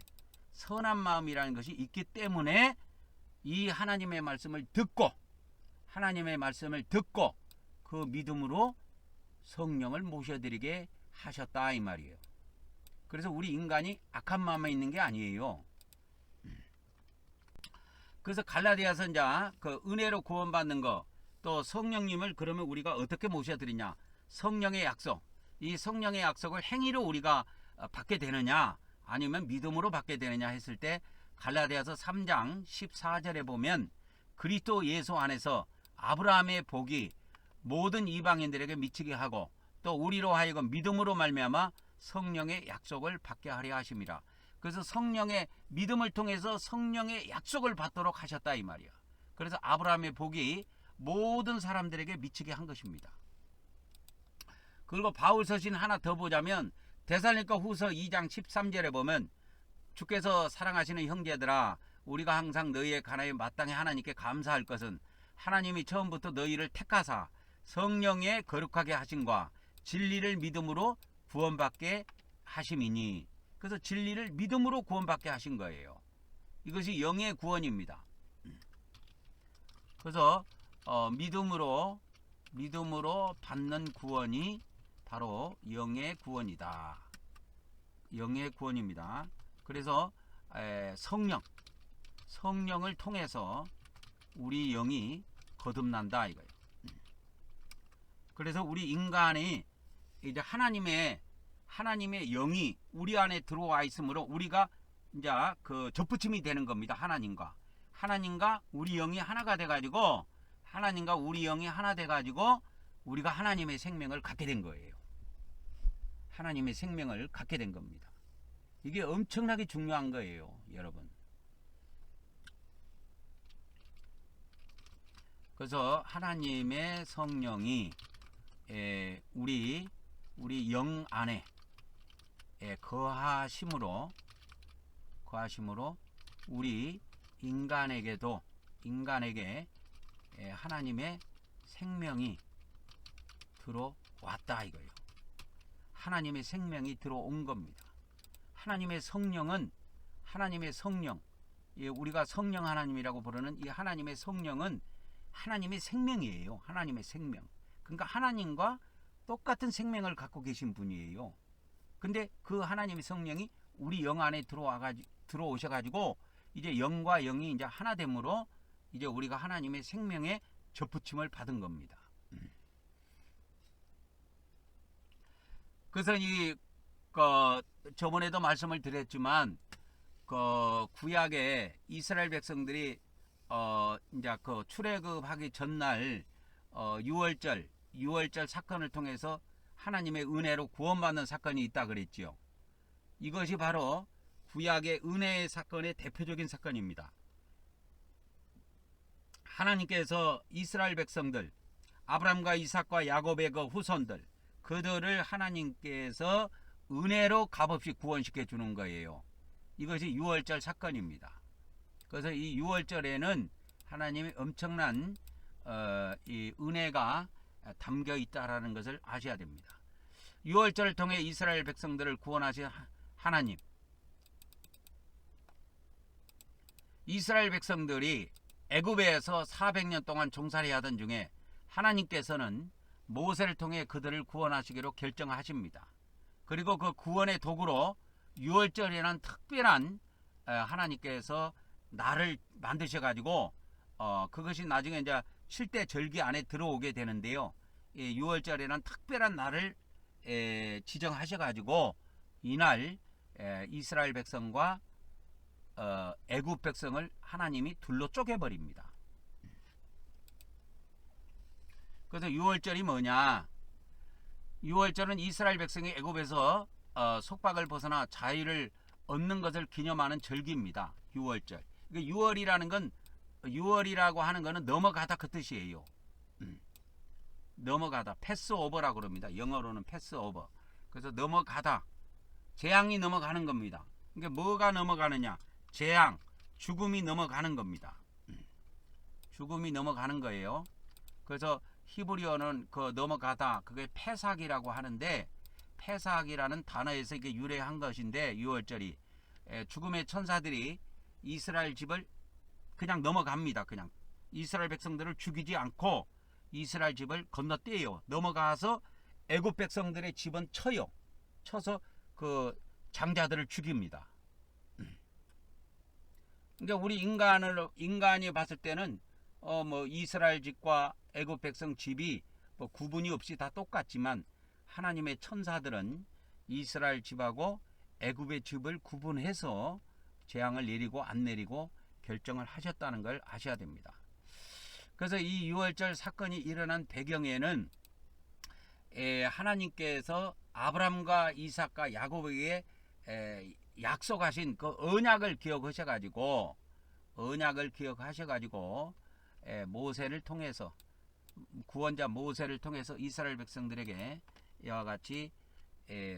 S1: 이 하나님의 말씀을 듣고 그 믿음으로 성령을 모셔드리게 하셨다 이 말이에요. 그래서 우리 인간이 악한 마음에 있는 게 아니에요. 그래서 갈라디아서 이제 그 은혜로 구원받는 거, 또 성령님을 그러면 우리가 어떻게 모셔드리냐. 성령의 약속, 이 성령의 약속을 행위로 우리가 받게 되느냐 아니면 믿음으로 받게 되느냐 했을 때, 갈라디아서 3장 14절에 보면 그리스도 예수 안에서 아브라함의 복이 모든 이방인들에게 미치게 하고, 또 우리로 하여금 믿음으로 말미암아 성령의 약속을 받게 하려 하심이라. 그래서 성령의 믿음을 통해서 성령의 약속을 받도록 하셨다 이 말이야. 그래서 아브라함의 복이 모든 사람들에게 미치게 한 것입니다. 그리고 바울 서신 하나 더 보자면 데살로니가 후서 2장 13절에 보면, 주께서 사랑하시는 형제들아, 우리가 항상 너희의 가난에 마땅히 하나님께 감사할 것은 하나님이 처음부터 너희를 택하사 성령에 거룩하게 하심과 진리를 믿음으로 구원받게 하심이니. 그래서 진리를 믿음으로 구원받게 하신 거예요. 이것이 영의 구원입니다. 그래서 믿음으로 받는 구원이 바로 영의 구원이다. 영의 구원입니다. 그래서 성령을 통해서 우리 영이 거듭난다 이거예요. 그래서 우리 인간이 이제 하나님의 영이 우리 안에 들어와 있으므로 우리가 이제 그 접붙임이 되는 겁니다. 하나님과 우리 영이 하나가 돼가지고, 우리가 하나님의 생명을 갖게 된 거예요. 하나님의 생명을 갖게 된 겁니다. 이게 엄청나게 중요한 거예요, 여러분. 그래서 하나님의 성령이 우리 영 안에 거하심으로 우리 인간에게 하나님의 생명이 들어왔다 이거예요. 하나님의 생명이 들어온 겁니다. 하나님의 성령, 우리가 성령 하나님이라고 부르는 이 하나님의 성령은 하나님의 생명이에요. 하나님의 생명. 그러니까 하나님과 똑같은 생명을 갖고 계신 분이에요. 근데 그 하나님의 성령이 우리 영 안에 들어오셔가지고 이제 영과 영이 이제 하나됨으로 이제 우리가 하나님의 생명에 접붙임을 받은 겁니다. 그래서 저번에도 말씀을 드렸지만 그 구약에 이스라엘 백성들이 이제 그 출애굽하기 전날 유월절 사건을 통해서 하나님의 은혜로 구원받는 사건이 있다 그랬지요. 이것이 바로 구약의 은혜의 사건의 대표적인 사건입니다. 하나님께서 이스라엘 백성들, 아브라함과 이삭과 야곱의 그 후손들, 그들을 하나님께서 은혜로 값없이 구원시켜 주는 거예요. 이것이 유월절 사건입니다. 그래서 이 유월절에는 하나님의 엄청난 이 은혜가 담겨 있다라는 것을 아셔야 됩니다. 유월절을 통해 이스라엘 백성들을 구원하신 하나님, 이스라엘 백성들이 애굽에서 400년 동안 종살이 하던 중에 하나님께서는 모세를 통해 그들을 구원하시기로 결정하십니다. 그리고 그 구원의 도구로 유월절이라는 특별한 하나님께서 날을 만드셔 가지고 그것이 나중에 이제 7대 절기 안에 들어오게 되는데요. 이 유월절이라는 특별한 날을 지정하셔 가지고 이날 이스라엘 백성과 애굽 백성을 하나님이 둘로 쪼개 버립니다. 그래서 유월절이 뭐냐? 유월절은 이스라엘 백성이 애굽에서 속박을 벗어나 자유를 얻는 것을 기념하는 절기입니다. 유월절. 유월이라는 건 유월이라고 하는 것은 넘어가다 그 뜻이에요. 넘어가다, 패스오버라고 그럽니다. 영어로는 패스오버. 그래서 넘어가다, 재앙이 넘어가는 겁니다. 그러니까 뭐가 넘어가느냐? 재앙, 죽음이 넘어가는 겁니다. 죽음이 넘어가는 거예요. 그래서 히브리어는 그 넘어가다, 그게 패삭이라고 하는데, 패삭이라는 단어에서 이게 유래한 것인데, 유월절이 죽음의 천사들이 이스라엘 집을 그냥 넘어갑니다. 그냥 이스라엘 백성들을 죽이지 않고 이스라엘 집을 건너뛰어요. 넘어가서 애굽 백성들의 집은 쳐요. 쳐서 그 장자들을 죽입니다. 그러니까 우리 인간이 봤을 때는 뭐 이스라엘 집과 애굽 백성 집이 뭐 구분이 없이 다 똑같지만 하나님의 천사들은 이스라엘 집하고 애굽의 집을 구분해서 재앙을 내리고 안 내리고 결정을 하셨다는 걸 아셔야 됩니다. 그래서 이 유월절 사건이 일어난 배경에는 하나님께서 아브라함과 이삭과 야곱에게 약속하신 그 언약을 기억하셔가지고 모세를 통해서, 구원자 모세를 통해서 이스라엘 백성들에게 이와 같이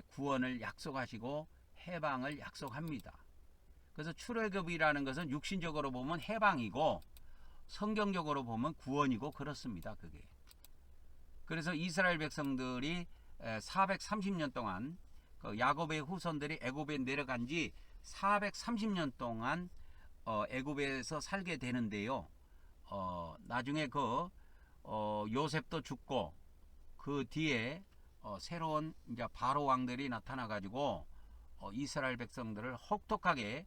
S1: 구원을 약속하시고 해방을 약속합니다. 그래서 출애굽이라는 것은 육신적으로 보면 해방이고 성경적으로 보면 구원이고 그렇습니다. 그게. 그래서 이스라엘 백성들이 430년 동안 그 야곱의 후손들이 애굽에 내려간 지 430년 동안 애굽에서 살게 되는데요. 나중에 그 요셉도 죽고 그 뒤에 새로운 이제 바로 왕들이 나타나 가지고 이스라엘 백성들을 혹독하게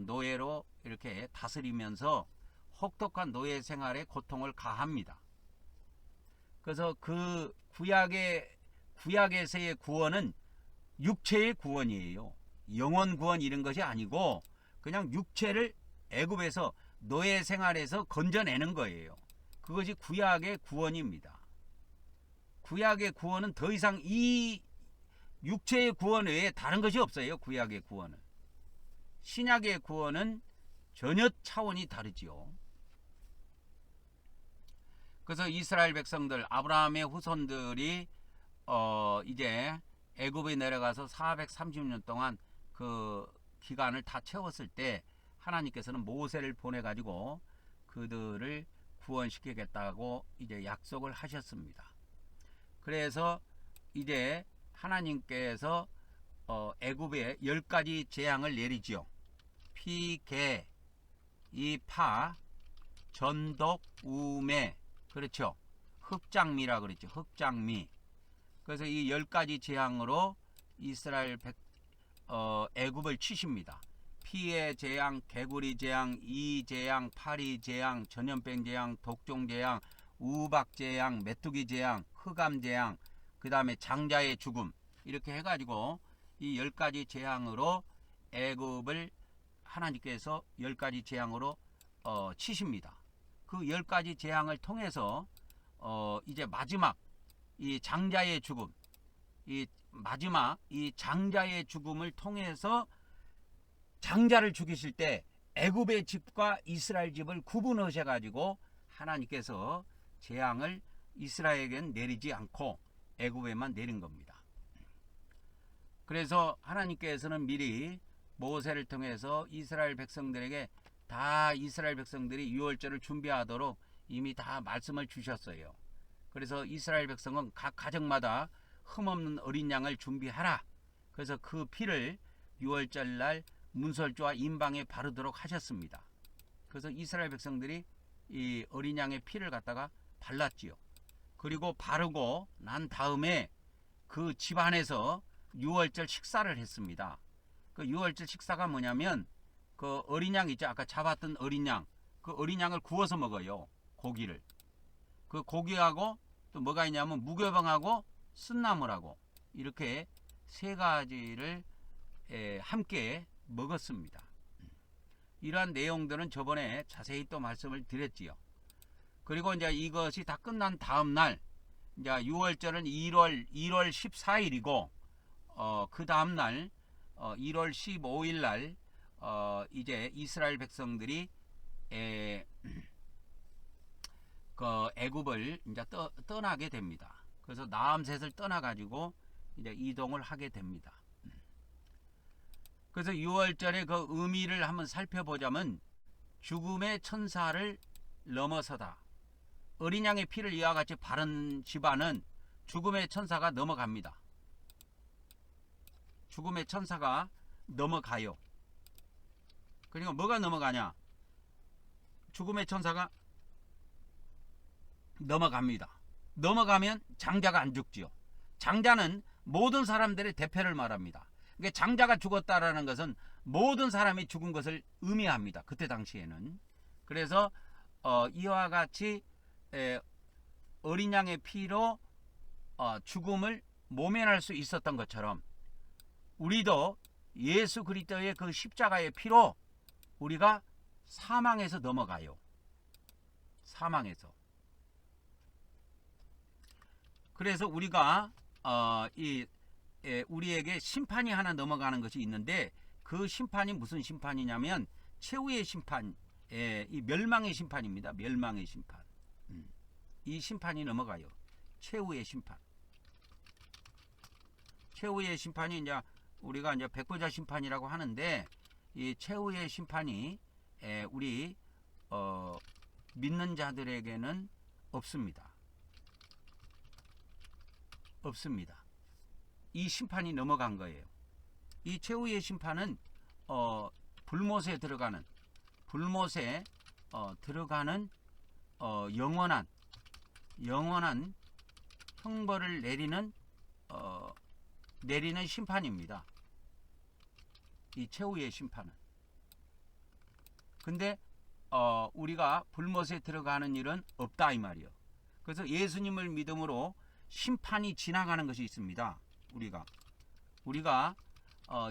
S1: 노예로 이렇게 다스리면서 혹독한 노예 생활의 고통을 가합니다. 그래서 그 구약에서의 구원은 육체의 구원이에요. 영원 구원 이런 것이 아니고 그냥 육체를 애굽에서 노예 생활에서 건져내는 거예요. 그것이 구약의 구원입니다. 구약의 구원은 더 이상 이 육체의 구원 외에 다른 것이 없어요. 구약의 구원은. 신약의 구원은 전혀 차원이 다르지요. 그래서 이스라엘 백성들, 아브라함의 후손들이 이제 애굽에 내려가서 430년 동안 그 기간을 다 채웠을 때 하나님께서는 모세를 보내 가지고 그들을 구원시키겠다고 이제 약속을 하셨습니다. 그래서 이제 하나님께서 애굽에 10가지 재앙을 내리지요. 피, 개, 이파, 전독, 우매, 그렇죠. 흑장미라 그랬죠. 흑장미. 그래서 이 10가지 재앙으로 이스라엘 애굽을 치십니다. 피의 재앙, 개구리 재앙, 이 재앙, 파리 재앙, 전염병 재앙, 독종 재앙, 우박 재앙, 메뚜기 재앙, 흑암 재앙, 그 다음에 장자의 죽음, 이렇게 해가지고 이 10가지 재앙으로 애굽을 하나님께서 10가지 재앙으로 치십니다. 그 10가지 재앙을 통해서 이제 마지막 이 장자의 죽음, 이 마지막 이 장자의 죽음을 통해서 장자를 죽이실 때 애굽의 집과 이스라엘 집을 구분하셔 가지고 하나님께서 재앙을 이스라엘에게는 내리지 않고 애굽에만 내린 겁니다. 그래서 하나님께서는 미리 모세를 통해서 이스라엘 백성들에게 다 이스라엘 백성들이 유월절을 준비하도록 이미 다 말씀을 주셨어요. 그래서 이스라엘 백성은 각 가정마다 흠없는 어린 양을 준비하라. 그래서 그 피를 유월절 날 문설주와 임방에 바르도록 하셨습니다. 그래서 이스라엘 백성들이 이 어린 양의 피를 갖다가 발랐지요. 그리고 바르고 난 다음에 그 집안에서 유월절 식사를 했습니다. 그 유월절 식사가 뭐냐면 그 어린 양 있죠. 아까 잡았던 어린 양. 그 어린 양을 구워서 먹어요. 고기를. 그 고기하고 또 뭐가 있냐면 무교병하고 쓴나물하고 이렇게 세 가지를 함께 먹었습니다. 이러한 내용들은 저번에 자세히 또 말씀을 드렸지요. 그리고 이제 이것이 다 끝난 다음 날 이제 6월절은 1월 14일이고 그 다음 날 1월 15일 날 이제 이스라엘 백성들이 그 애굽을 이제 떠나게 됩니다. 그래서 나암셋을 떠나 가지고 이제 이동을 하게 됩니다. 그래서 6월절의 그 의미를 한번 살펴보자면 죽음의 천사를 넘어서다. 어린 양의 피를 이와 같이 바른 집안은 죽음의 천사가 넘어갑니다. 죽음의 천사가 넘어가요. 그러니까 뭐가 넘어가냐? 죽음의 천사가 넘어갑니다. 넘어가면 장자가 안 죽지요. 장자는 모든 사람들의 대패를 말합니다. 그러니까 장자가 죽었다라는 것은 모든 사람이 죽은 것을 의미합니다. 그때 당시에는. 그래서 이와 같이 어린 양의 피로 죽음을 모면할 수 있었던 것처럼 우리도 예수 그리스도의 그 십자가의 피로 우리가 사망에서 넘어가요. 사망에서. 그래서 우리가 우리에게 심판이 하나 넘어가는 것이 있는데 그 심판이 무슨 심판이냐면 최후의 심판, 이 멸망의 심판입니다. 멸망의 심판. 이 심판이 넘어가요. 최후의 심판. 최후의 심판이 이제 우리가 이제 백보자 심판이라고 하는데 이 최후의 심판이 우리 믿는 자들에게는 없습니다. 없습니다. 이 심판이 넘어간 거예요. 이 최후의 심판은 불못에 들어가는 영원한 형벌을 내리는 심판입니다. 이 최후의 심판은. 근데 우리가 불못에 들어가는 일은 없다 이 말이요. 그래서 예수님을 믿음으로 심판이 지나가는 것이 있습니다. 우리가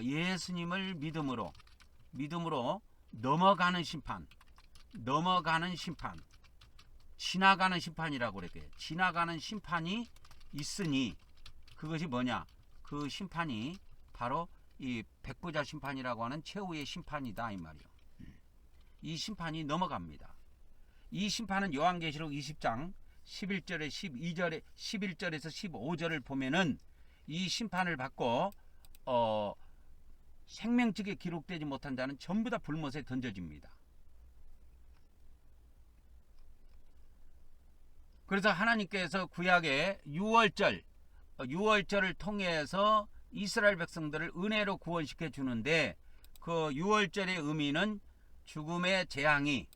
S1: 예수님을 믿음으로 넘어가는 심판, 지나가는 심판이라고 그랬대요. 지나가는 심판이 있으니 그것이 뭐냐? 그 심판이 바로 이 백보자 심판이라고 하는 최후의 심판이다 이 말이요. 이 심판이 넘어갑니다. 이 심판은 요한계시록 20장 11절에 11절에서 15절을 보면은 이 심판을 받고 생명책에 기록되지 못한 자는 전부 다 불못에 던져집니다. 그래서 하나님께서 구약의 유월절을 통해서 이스라엘 백성들을 은혜로 구원시켜 주는데 그 유월절의 의미는 죽음의 재앙이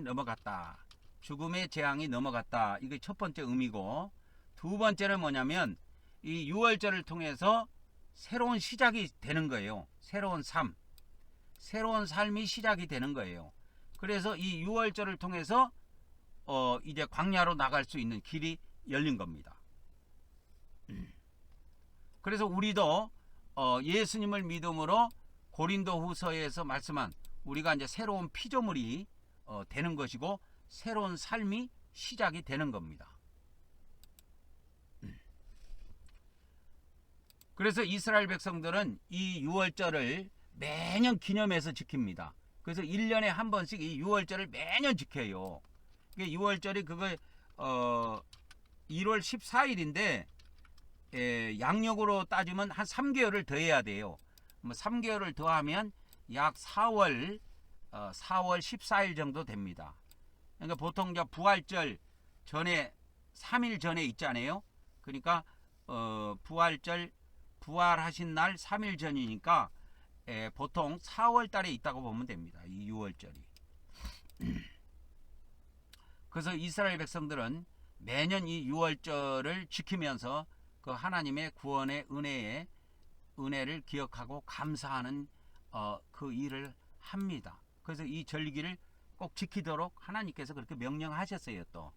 S1: 넘어갔다. 죽음의 재앙이 넘어갔다. 이게 첫 번째 의미고, 두 번째는 뭐냐면 이 유월절을 통해서 새로운 시작이 되는 거예요. 새로운 삶이 시작이 되는 거예요. 그래서 이 유월절을 통해서 이제 광야로 나갈 수 있는 길이 열린 겁니다. 그래서 우리도 예수님을 믿음으로 고린도후서에서 말씀한 우리가 이제 새로운 피조물이 되는 것이고 새로운 삶이 시작이 되는 겁니다. 그래서 이스라엘 백성들은 이 유월절을 매년 기념해서 지킵니다. 그래서 1년에 한 번씩 이 유월절을 매년 지켜요. 유월절이 그거 1월 14일인데 양력으로 따지면 한 3개월을 더해야 돼요. 3개월을 더하면 약 4월 14일 정도 됩니다. 그러니까 보통 이제 부활절 전에 3일 전에 있잖아요. 그러니까 부활절 부활하신 날 3일 전이니까 보통 4월 달에 있다고 보면 됩니다. 이 유월절이. 그래서 이스라엘 백성들은 매년 이 유월절을 지키면서 그 하나님의 구원의 은혜를 기억하고 감사하는 그 일을 합니다. 그래서 이 절기를 꼭 지키도록 하나님께서 그렇게 명령하셨어요. 또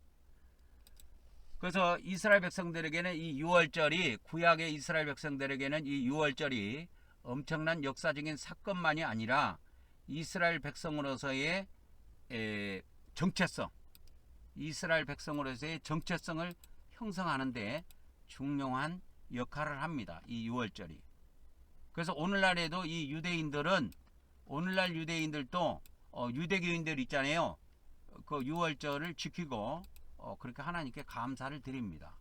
S1: 그래서 이스라엘 백성들에게는 이 유월절이, 구약의 이스라엘 백성들에게는 이 유월절이 엄청난 역사적인 사건만이 아니라 이스라엘 백성으로서의 정체성, 이스라엘 백성으로서의 정체성을 형성하는데 중요한 역할을 합니다. 이 유월절이. 그래서 오늘날에도 이 유대인들은, 오늘날 유대인들도 유대교인들 있잖아요. 그 유월절을 지키고 그렇게 하나님께 감사를 드립니다.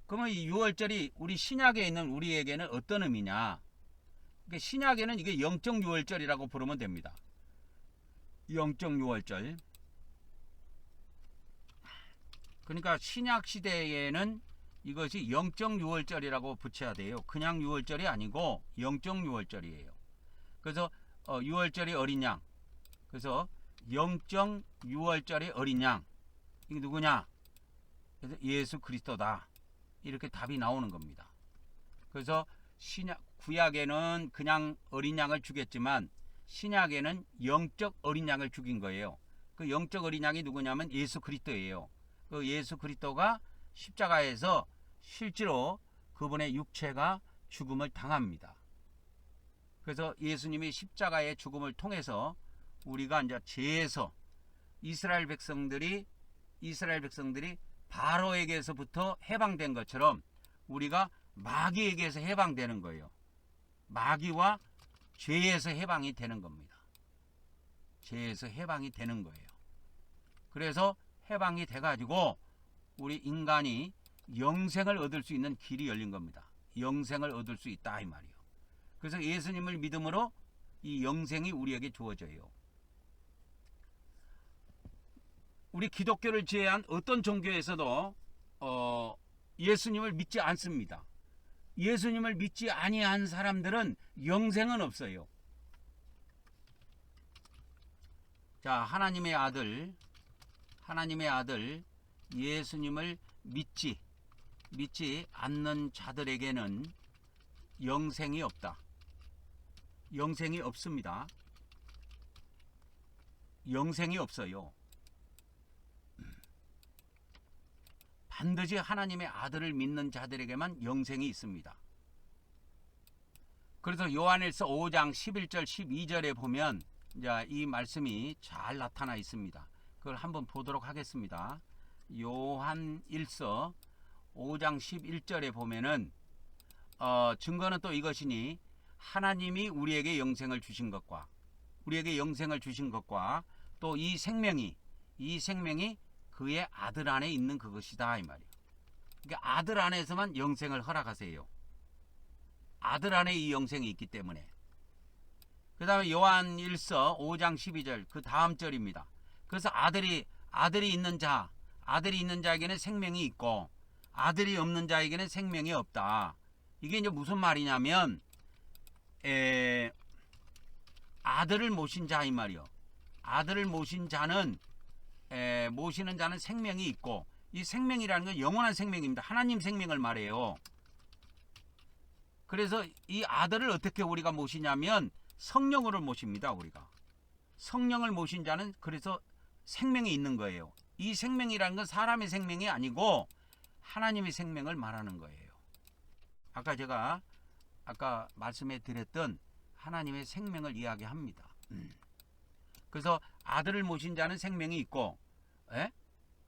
S1: 그러면 이 유월절이 우리 신약에 있는 우리에게는 어떤 의미냐? 그러니까 신약에는 이게 영적 유월절이라고 부르면 됩니다. 영적 유월절. 그러니까 신약 시대에는 이것이 영적 유월절이라고 붙여야 돼요. 그냥 유월절이 아니고 영적 유월절이에요. 그래서 유월절이 어린 양. 그래서 영적 유월절이 어린 양. 이게 누구냐? 그래서 예수 그리스도다. 이렇게 답이 나오는 겁니다. 그래서 구약에는 그냥 어린 양을 죽였지만 신약에는 영적 어린 양을 죽인 거예요. 그 영적 어린 양이 누구냐면 예수 그리스도예요. 그 예수 그리스도가 십자가에서 실제로 그분의 육체가 죽음을 당합니다. 그래서 예수님이 십자가의 죽음을 통해서 우리가 이제 죄에서 이스라엘 백성들이 바로에게서부터 해방된 것처럼 우리가 마귀에게서 해방되는 거예요. 마귀와 죄에서 해방이 되는 겁니다. 죄에서 해방이 되는 거예요. 그래서 해방이 돼가지고 우리 인간이 영생을 얻을 수 있는 길이 열린 겁니다. 영생을 얻을 수 있다 이 말이에요. 그래서 예수님을 믿음으로 이 영생이 우리에게 주어져요. 우리 기독교를 제외한 어떤 종교에서도 예수님을 믿지 않습니다. 예수님을 믿지 아니한 사람들은 영생은 없어요. 자, 하나님의 아들 예수님을 믿지 않는 자들에게는 영생이 없다. 영생이 없습니다. 영생이 없어요. 반드시 하나님의 아들을 믿는 자들에게만 영생이 있습니다. 그래서 요한일서 5장 11절 12절에 보면 이제 이 말씀이 잘 나타나 있습니다. 그걸 한번 보도록 하겠습니다. 요한일서 5장 11절에 보면은 증거는 또 이것이니 하나님이 우리에게 영생을 주신 것과 또 이 생명이 그의 아들 안에 있는 그것이다 이 말이에요. 그러니까 아들 안에서만 영생을 허락하세요. 아들 안에 이 영생이 있기 때문에. 그 다음에 요한일서 5장 12절 그 다음 절입니다. 그래서 아들이 있는 자에게는 생명이 있고 아들이 없는 자에게는 생명이 없다. 이게 이제 무슨 말이냐면 아들을 모신 자 이 말이요. 아들을 모시는 자는 생명이 있고, 이 생명이라는 건 영원한 생명입니다. 하나님 생명을 말해요. 그래서 이 아들을 어떻게 우리가 모시냐면 성령으로 모십니다. 우리가 성령을 모신 자는 그래서 생명이 있는 거예요. 이 생명이라는 건 사람의 생명이 아니고 하나님의 생명을 말하는 거예요. 제가 말씀해 드렸던 하나님의 생명을 이야기합니다. 그래서 아들을 모신 자는 생명이 있고, 에?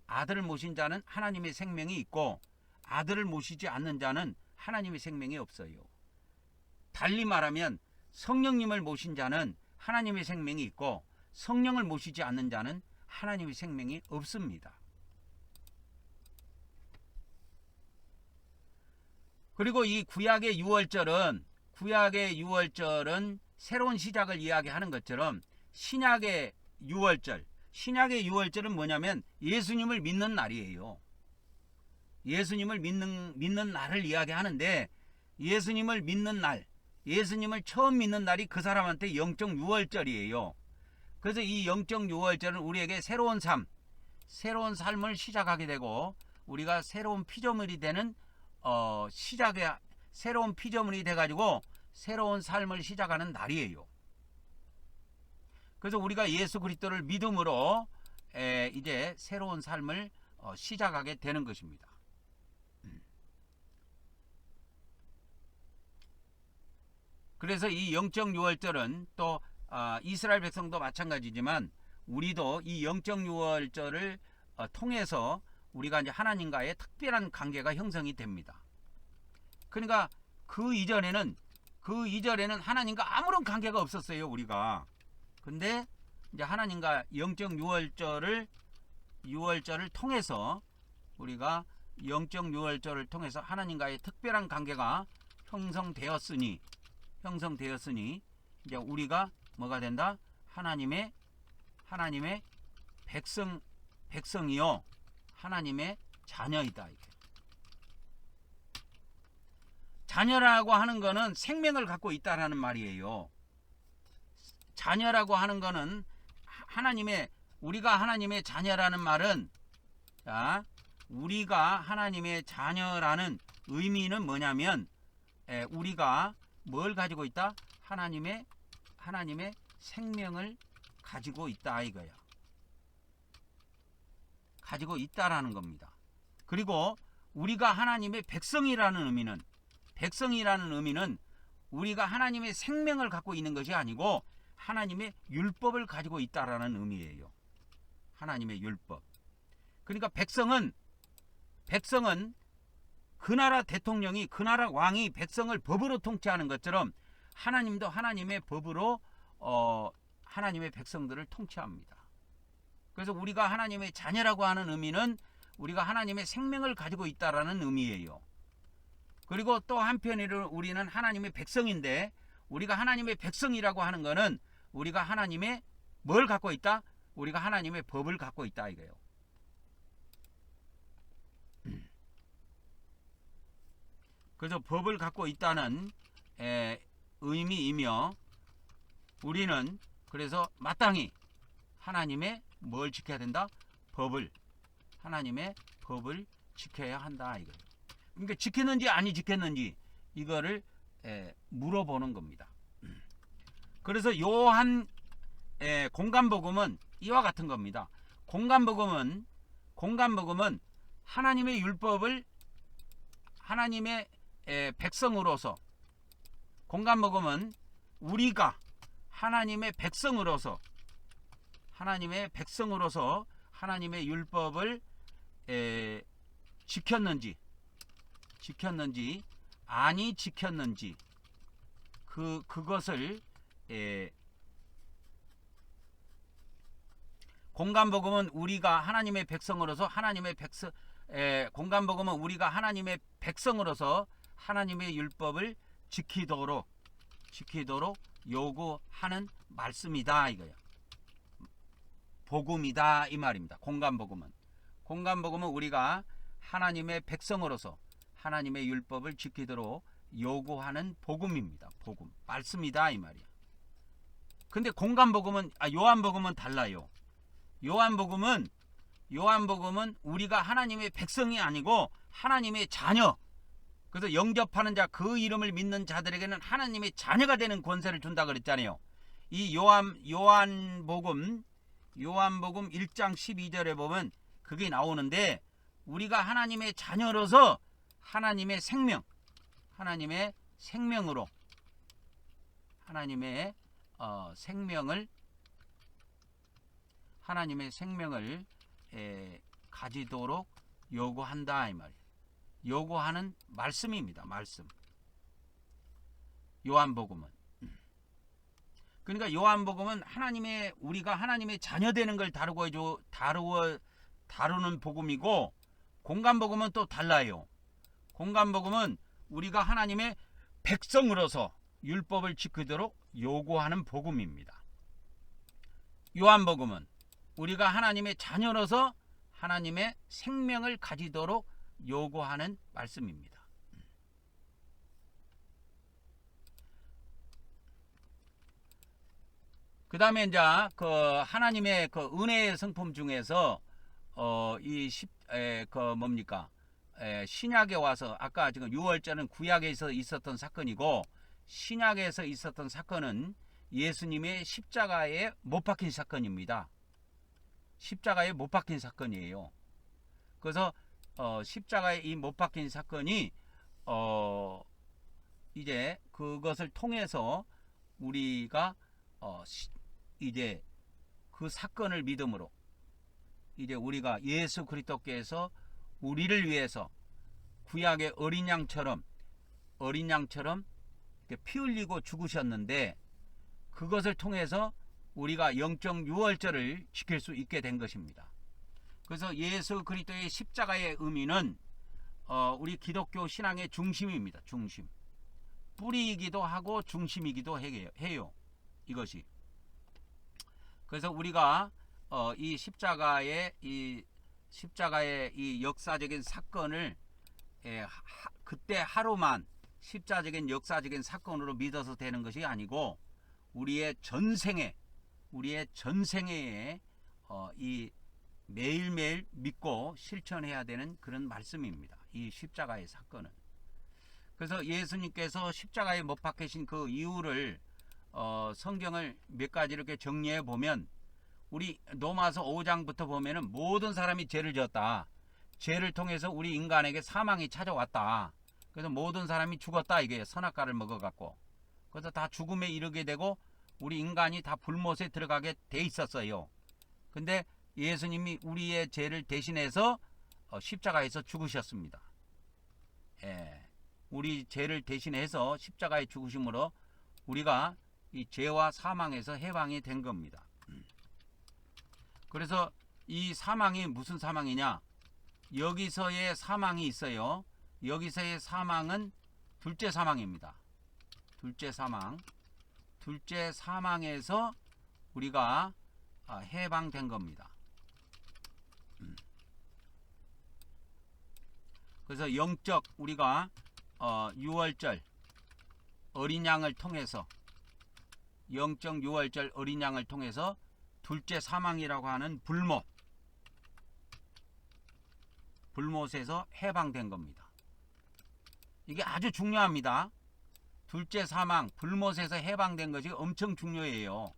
S1: 아들을 모신 자는 하나님의 생명이 있고, 아들을 모시지 않는 자는 하나님의 생명이 없어요. 달리 말하면 성령님을 모신 자는 하나님의 생명이 있고, 성령을 모시지 않는 자는 하나님의 생명이 없습니다. 그리고 이 구약의 유월절은 새로운 시작을 이야기하는 것처럼 신약의 유월절은 뭐냐면 예수님을 믿는 날이에요. 예수님을 믿는 날을 이야기하는데, 예수님을 믿는 날, 예수님을 처음 믿는 날이 그 사람한테 영적 유월절이에요. 그래서 이 영적 유월절은 우리에게 새로운 삶을 시작하게 되고, 우리가 새로운 피조물이 되는 새로운 피조물이 돼가지고 새로운 삶을 시작하는 날이에요. 그래서 우리가 예수 그리스도를 믿음으로 이제 새로운 삶을 시작하게 되는 것입니다. 그래서 이 영적 유월절은 또 이스라엘 백성도 마찬가지지만 우리도 이 영적 유월절을 통해서 우리가 이제 하나님과의 특별한 관계가 형성이 됩니다. 그러니까 그 이전에는 하나님과 아무런 관계가 없었어요, 우리가. 근데 이제 하나님과 영적 유월절을 통해서 우리가 영적 유월절을 통해서 하나님과의 특별한 관계가 형성되었으니 이제 우리가 뭐가 된다? 하나님의 백성이요, 하나님의 자녀이다. 이렇게. 자녀라고 하는 거는 생명을 갖고 있다라는 말이에요. 자녀라고 하는 거는 우리가 하나님의 자녀라는 말은, 자, 우리가 하나님의 자녀라는 의미는 뭐냐면, 우리가 뭘 가지고 있다? 하나님의 생명을 가지고 있다 이거야. 가지고 있다라는 겁니다. 그리고 우리가 하나님의 백성이라는 의미는 우리가 하나님의 생명을 갖고 있는 것이 아니고 하나님의 율법을 가지고 있다라는 의미예요. 하나님의 율법. 그러니까 백성은 그 나라 대통령이, 그 나라 왕이 백성을 법으로 통치하는 것처럼 하나님도 하나님의 법으로 하나님의 백성들을 통치합니다. 그래서 우리가 하나님의 자녀라고 하는 의미는 우리가 하나님의 생명을 가지고 있다라는 의미예요. 그리고 또 한편으로 우리는 하나님의 백성인데, 우리가 하나님의 백성이라고 하는 것은 우리가 하나님의 뭘 갖고 있다? 우리가 하나님의 법을 갖고 있다 이거예요. 그래서 법을 갖고 있다는 의미이며, 우리는 그래서 마땅히 하나님의 뭘 지켜야 된다? 하나님의 법을 지켜야 한다 이거예요. 그러니까 지켰는지 아니 지켰는지 이거를 물어보는 겁니다. 그래서 요한 공간복음은 이와 같은 겁니다. 공간복음은 하나님의 율법을 하나님의 백성으로서, 공간복음은 우리가 하나님의 백성으로서 하나님의 율법을 지켰는지 아니 지켰는지 그것을 공간복음은 우리가 하나님의 백성으로서 공간복음은 우리가 하나님의 백성으로서 하나님의 율법을 지키도록 요구하는 말씀이다 이거야. 복음이다 이 말입니다. 공간복음은 우리가 하나님의 백성으로서 하나님의 율법을 지키도록 요구하는 복음입니다. 복음, 말씀이다 이 말이야. 근데 요한복음은 달라요. 요한복음은 우리가 하나님의 백성이 아니고 하나님의 자녀. 그래서 영접하는 자, 그 이름을 믿는 자들에게는 하나님의 자녀가 되는 권세를 준다 그랬잖아요. 이 요한복음 1장 12절에 보면 그게 나오는데, 우리가 하나님의 자녀로서 하나님의 생명으로 하나님의 생명을 가지도록 요구한다 이 말이에요. 요구하는 말씀입니다. 말씀. 요한복음은. 그러니까 요한복음은 우리가 하나님의 자녀 되는 걸 다루는 복음이고, 공간복음은 또 달라요. 공간복음은 우리가 하나님의 백성으로서 율법을 지키도록 요구하는 복음입니다. 요한복음은 우리가 하나님의 자녀로서 하나님의 생명을 가지도록 요구하는 말씀입니다. 그 다음에 이제 그 하나님의 그 은혜의 성품 중에서 신약에 와서, 아까 지금 유월절은 구약에서 있었던 사건이고, 신약에서 있었던 사건은 예수님의 십자가에 못 박힌 사건입니다. 십자가에 못 박힌 사건이에요. 그래서 십자가에 이 못 박힌 사건이 이제 그것을 통해서 우리가 이제 그 사건을 믿음으로 이제 우리가 예수 그리스도께서 우리를 위해서 구약의 어린 양처럼 피 흘리고 죽으셨는데, 그것을 통해서 우리가 영적 유월절을 지킬 수 있게 된 것입니다. 그래서 예수 그리스도의 십자가의 의미는 우리 기독교 신앙의 중심입니다. 중심. 뿌리이기도 하고 중심이기도 해요. 이것이. 그래서 우리가 이 십자가의 이 역사적인 사건을 그때 하루만 십자적인 역사적인 사건으로 믿어서 되는 것이 아니고, 우리의 전생에 이 매일매일 믿고 실천해야 되는 그런 말씀입니다. 이 십자가의 사건은. 그래서 예수님께서 십자가에 못 박히신 그 이유를 성경을 몇 가지 이렇게 정리해 보면, 우리 로마서 5장부터 보면은 모든 사람이 죄를 지었다. 죄를 통해서 우리 인간에게 사망이 찾아왔다. 그래서 모든 사람이 죽었다 이게 선악과를 먹어갖고. 그래서 다 죽음에 이르게 되고 우리 인간이 다 불못에 들어가게 돼 있었어요. 근데 예수님이 우리의 죄를 대신해서 십자가에서 죽으셨습니다. 우리 죄를 대신해서 십자가에 죽으심으로 우리가 이 죄와 사망에서 해방이 된 겁니다. 그래서 이 사망이 무슨 사망이냐? 여기서의 사망이 있어요. 여기서의 사망은 둘째 사망입니다. 둘째 사망. 둘째 사망에서 우리가 해방된 겁니다. 그래서 영적 우리가 유월절 어린 양을 통해서, 영적 유월절 어린 양을 통해서 둘째 사망이라고 하는 불못에서 해방된 겁니다. 이게 아주 중요합니다. 둘째 사망, 불못에서 해방된 것이 엄청 중요해요.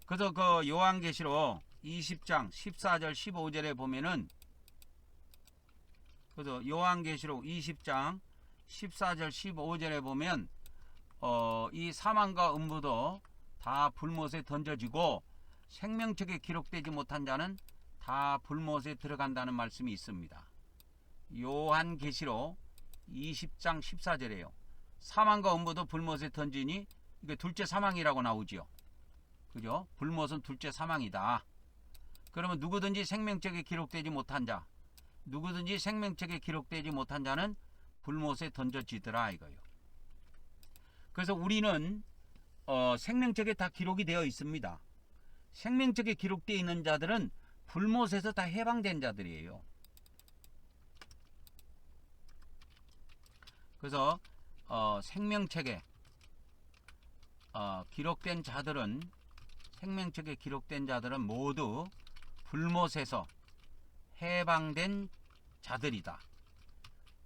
S1: 그래서 그 요한계시록 20장 14절 15절에 보면은, 그래서 요한계시록 20장 14절 15절에 보면 이 사망과 음부도 다 불못에 던져지고 생명책에 기록되지 못한 자는 다 불못에 들어간다는 말씀이 있습니다. 요한계시록 20장 14절에요. 사망과 음부도 불못에 던지니 이게 둘째 사망이라고 나오지요. 그죠? 불못은 둘째 사망이다. 그러면 누구든지 생명책에 기록되지 못한 자는 불못에 던져지더라 이거요. 그래서 우리는 생명책에 다 기록이 되어 있습니다. 생명책에 기록되어 있는 자들은 불못에서 다 해방된 자들이에요. 그래서 생명책에 기록된 자들은 모두 불못에서 해방된 자들이다.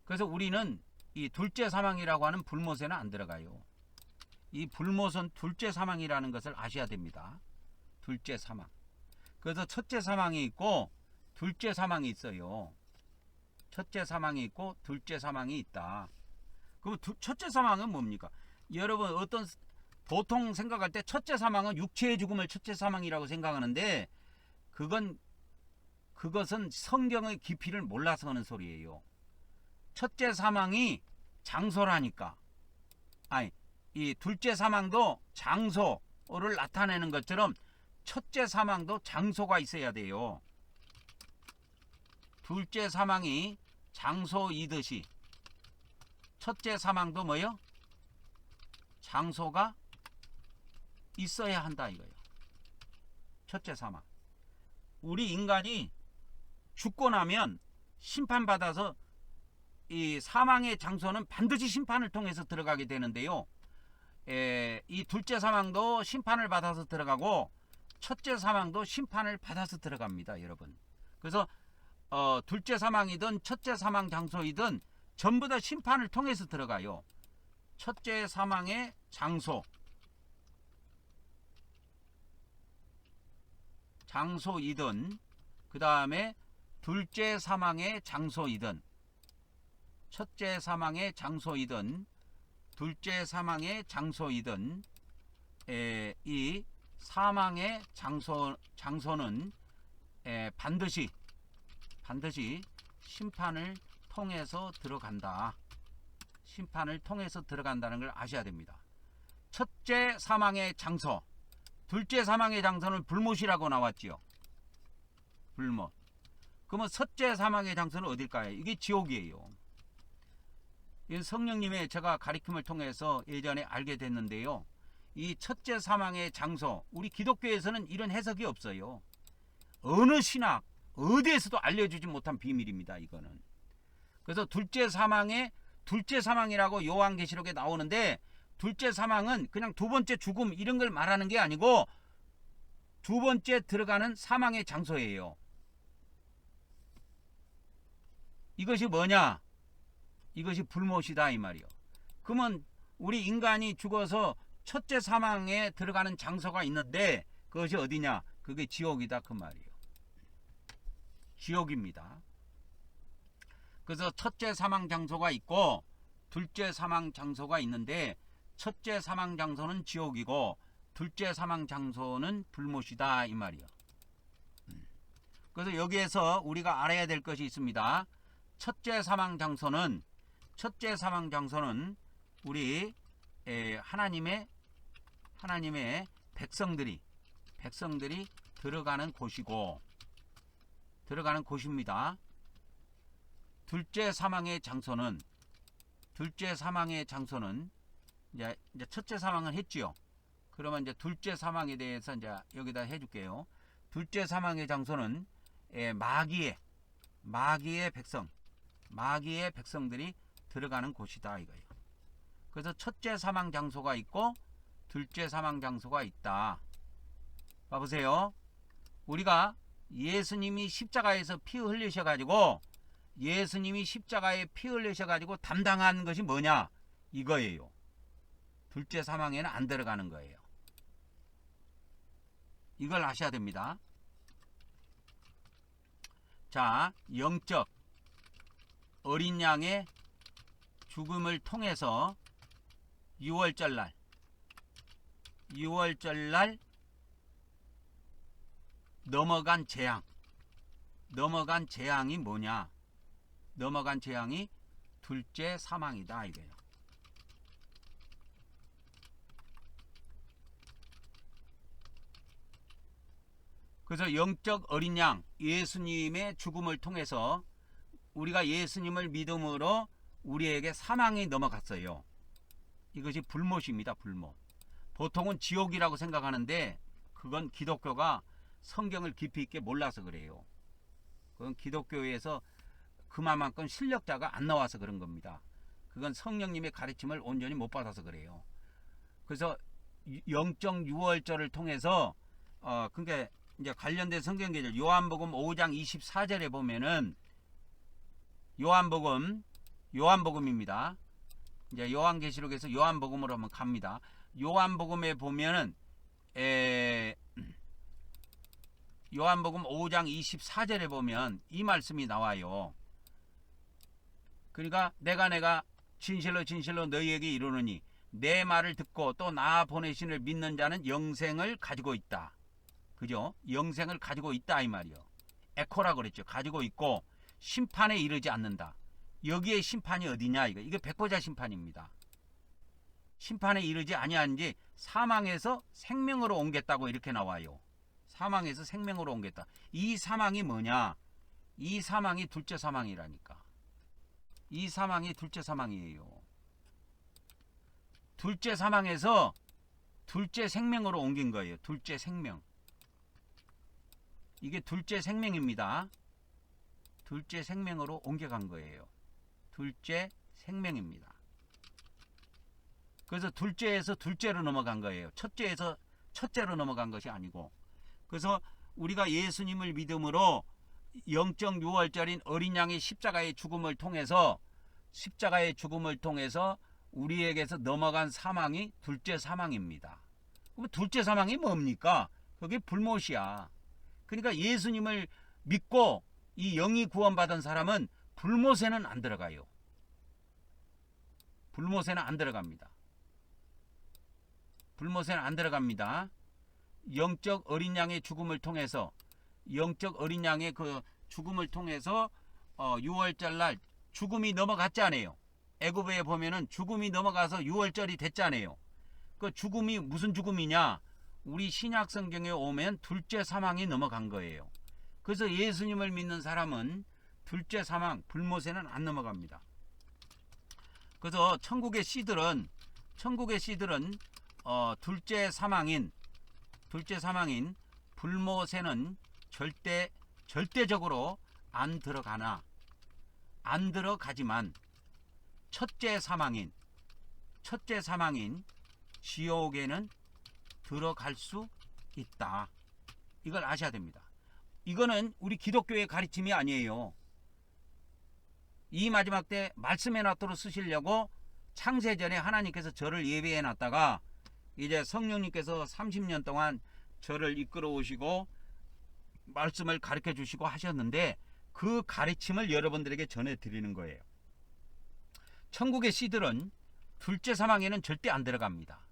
S1: 그래서 우리는 이 둘째 사망이라고 하는 불못에는 안 들어가요. 이 불못은 둘째 사망이라는 것을 아셔야 됩니다. 둘째 사망. 그래서 첫째 사망이 있고 둘째 사망이 있어요. 첫째 사망이 있고 둘째 사망이 있다. 그럼 첫째 사망은 뭡니까? 여러분 보통 생각할 때 첫째 사망은 육체의 죽음을 첫째 사망이라고 생각하는데 그것은 성경의 깊이를 몰라서 하는 소리예요. 첫째 사망이 장소라니까. 아니, 이 둘째 사망도 장소를 나타내는 것처럼 첫째 사망도 장소가 있어야 돼요. 둘째 사망이 장소이듯이 첫째 사망도 뭐요? 장소가 있어야 한다 이거예요. 첫째 사망. 우리 인간이 죽고 나면 심판받아서 이 사망의 장소는 반드시 심판을 통해서 들어가게 되는데요. 이 둘째 사망도 심판을 받아서 들어가고 첫째 사망도 심판을 받아서 들어갑니다, 여러분. 그래서 둘째 사망이든 첫째 사망 장소이든 전부 다 심판을 통해서 들어가요. 첫째 사망의 장소이든 그 다음에 둘째 사망의 장소이든 첫째 사망의 장소이든 둘째 사망의 장소이든 이 사망의 장소는 반드시 심판을 통해서 들어간다. 심판을 통해서 들어간다는 걸 아셔야 됩니다. 첫째 사망의 장소, 둘째 사망의 장소는 불못이라고 나왔지요. 불못. 그러면 첫째 사망의 장소는 어딜까요? 이게 지옥이에요. 이 성령님의 제가 가르침을 통해서 예전에 알게 됐는데요. 이 첫째 사망의 장소, 우리 기독교에서는 이런 해석이 없어요. 어느 신학, 어디에서도 알려주지 못한 비밀입니다. 이거는. 그래서 둘째 사망이라고 요한계시록에 나오는데 둘째 사망은 그냥 두 번째 죽음 이런 걸 말하는 게 아니고 두 번째 들어가는 사망의 장소예요. 이것이 뭐냐? 이것이 불못이다 이 말이요. 그러면 우리 인간이 죽어서 첫째 사망에 들어가는 장소가 있는데 그것이 어디냐? 그게 지옥이다 그 말이에요. 지옥입니다. 그래서 첫째 사망 장소가 있고 둘째 사망 장소가 있는데 첫째 사망 장소는 지옥이고 둘째 사망 장소는 불못이다 이 말이요. 그래서 여기에서 우리가 알아야 될 것이 있습니다. 첫째 사망 장소는 우리 하나님의 백성들이 들어가는 곳입니다. 둘째 사망의 장소는 이제 첫째 사망은 했지요. 그러면 이제 둘째 사망에 대해서 이제 여기다 해줄게요. 둘째 사망의 장소는 마귀의 백성들이 들어가는 곳이다 이거예요. 그래서 첫째 사망 장소가 있고 둘째 사망 장소가 있다. 봐보세요. 우리가 예수님이 십자가에서 피 흘리셔가지고 담당한 것이 뭐냐? 이거예요. 둘째 사망에는 안 들어가는 거예요. 이걸 아셔야 됩니다. 자, 영적 어린 양의 죽음을 통해서 6월절 날 넘어간 재앙이 뭐냐? 넘어간 재앙이 둘째 사망이다 이거예요. 그래서 영적 어린 양 예수님의 죽음을 통해서 우리가 예수님을 믿음으로 우리에게 사망이 넘어갔어요. 이것이 불못입니다. 불못. 보통은 지옥이라고 생각하는데 그건 기독교가 성경을 깊이 있게 몰라서 그래요. 그건 기독교에서 그만큼 실력자가 안 나와서 그런 겁니다. 그건 성령님의 가르침을 온전히 못 받아서 그래요. 그래서 영적 유월절을 통해서 그러니까 이제 관련된 성경 계절 요한복음 5장 24절에 보면은 요한복음입니다. 이제 요한계시록에서 요한복음으로 한번 갑니다. 요한복음에 보면은 요한복음 5장 24절에 보면 이 말씀이 나와요. 그러니까 내가 진실로 너희에게 이르노니 내 말을 듣고 또 나 보내신을 믿는 자는 영생을 가지고 있다. 그죠? 영생을 가지고 있다 이 말이요. 에코라 그랬죠. 가지고 있고 심판에 이르지 않는다. 여기에 심판이 어디냐 이거. 이게 백보자 심판입니다. 심판에 이르지 아니한지 사망에서 생명으로 옮겼다고 이렇게 나와요. 사망에서 생명으로 옮겼다. 이 사망이 뭐냐? 이 사망이 둘째 사망이라니까. 이 사망이 둘째 사망이에요. 둘째 사망에서 둘째 생명으로 옮긴 거예요. 둘째 생명. 이게 둘째 생명입니다. 둘째 생명으로 옮겨간 거예요. 둘째 생명입니다. 그래서 둘째에서 둘째로 넘어간 거예요. 첫째에서 첫째로 넘어간 것이 아니고. 그래서 우리가 예수님을 믿음으로 영적 유월절인 어린 양의 십자가의 죽음을 통해서 우리에게서 넘어간 사망이 둘째 사망입니다. 그럼 둘째 사망이 뭡니까? 그게 불못이야. 그러니까 예수님을 믿고 이 영이 구원받은 사람은 불못에는 안 들어가요. 불못에는 안 들어갑니다. 불못에는 안 들어갑니다. 영적 어린 양의 죽음을 통해서 그 죽음을 통해서 6월절 날 죽음이 넘어갔잖아요. 애굽에 보면은 죽음이 넘어가서 6월절이 됐잖아요. 그 죽음이 무슨 죽음이냐? 우리 신약 성경에 오면 둘째 사망이 넘어간 거예요. 그래서 예수님을 믿는 사람은 둘째 사망, 불못에는 안 넘어갑니다. 그래서 천국의 씨들은 둘째 사망인 불못에는 절대적으로 안 들어가지만 첫째 사망인 지옥에는 들어갈 수 있다. 이걸 아셔야 됩니다. 이거는 우리 기독교의 가르침이 아니에요. 이 마지막 때 말씀해 놨도록 쓰시려고 창세전에 하나님께서 저를 예비해 놨다가 이제 성령님께서 30년 동안 저를 이끌어 오시고 말씀을 가르쳐 주시고 하셨는데 그 가르침을 여러분들에게 전해 드리는 거예요. 천국의 씨들은 둘째 사망에는 절대 안 들어갑니다.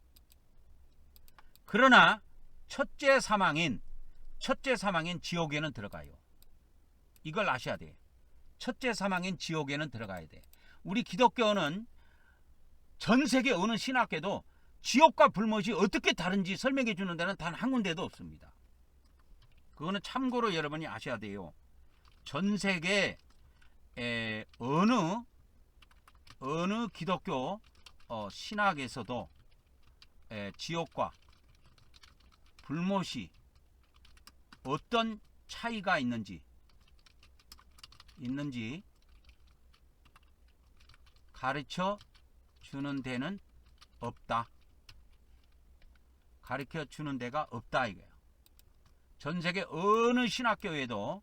S1: 그러나 첫째 사망인 지옥에는 들어가요. 이걸 아셔야 돼요. 첫째 사망인 지옥에는 들어가야 돼. 우리 기독교는 전 세계 어느 신학계도 지옥과 불못이 어떻게 다른지 설명해 주는 데는 단 한 군데도 없습니다. 그거는 참고로 여러분이 아셔야 돼요. 전 세계 어느 기독교 신학에서도 지옥과 불못이 어떤 차이가 있는지 가르쳐 주는 데는 없다. 가르쳐 주는 데가 없다 이거예요. 전 세계 어느 신학교에도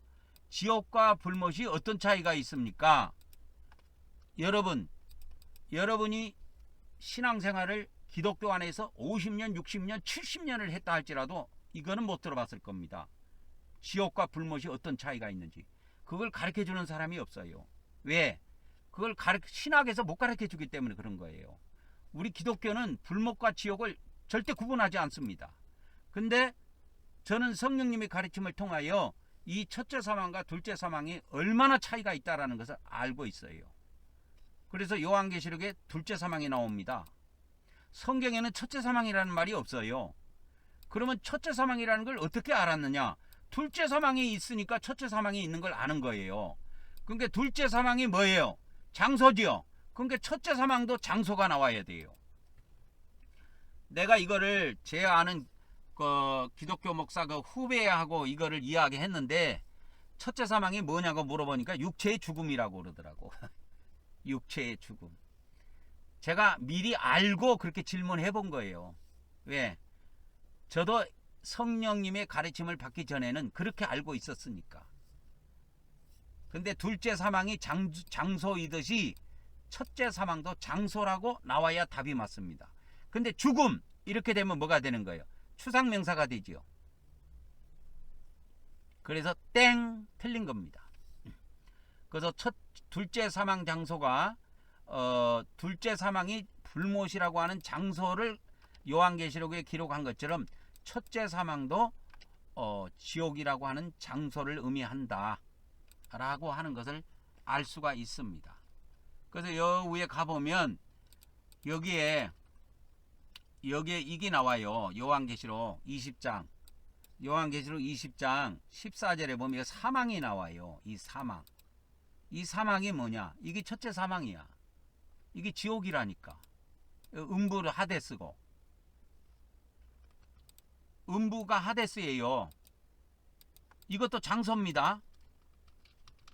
S1: 지옥과 불못이 어떤 차이가 있습니까? 여러분이 신앙생활을 기독교 안에서 50년, 60년, 70년을 했다 할지라도 이거는 못 들어봤을 겁니다. 지옥과 불못이 어떤 차이가 있는지. 그걸 가르쳐 주는 사람이 없어요. 왜? 그걸 신학에서 못 가르쳐 주기 때문에 그런 거예요. 우리 기독교는 불못과 지옥을 절대 구분하지 않습니다. 근데 저는 성령님의 가르침을 통하여 이 첫째 사망과 둘째 사망이 얼마나 차이가 있다는 것을 알고 있어요. 그래서 요한계시록에 둘째 사망이 나옵니다. 성경에는 첫째 사망이라는 말이 없어요. 그러면 첫째 사망이라는 걸 어떻게 알았느냐? 둘째 사망이 있으니까 첫째 사망이 있는 걸 아는 거예요. 그러니까 둘째 사망이 뭐예요? 장소지요. 그러니까 첫째 사망도 장소가 나와야 돼요. 내가 이거를 제 아는 기독교 목사 후배하고 이거를 이야기했는데 첫째 사망이 뭐냐고 물어보니까 육체의 죽음이라고 그러더라고. 육체의 죽음. 제가 미리 알고 그렇게 질문해 본 거예요. 왜? 저도 성령님의 가르침을 받기 전에는 그렇게 알고 있었으니까. 근데 둘째 사망이 장소이듯이 첫째 사망도 장소라고 나와야 답이 맞습니다. 근데 죽음 이렇게 되면 뭐가 되는 거예요? 추상명사가 되지요. 그래서 땡 틀린 겁니다. 그래서 둘째 사망 장소가 둘째 사망이 불못이라고 하는 장소를 요한계시록에 기록한 것처럼 첫째 사망도 지옥이라고 하는 장소를 의미한다 라고 하는 것을 알 수가 있습니다. 그래서 여 위에 가보면 여기에 이게 나와요. 요한계시록 20장 14절에 보면 사망이 나와요. 이 사망이 뭐냐? 이게 첫째 사망이야. 이게 지옥이라니까. 음부를 하데스고, 음부가 하데스예요. 이것도 장소입니다.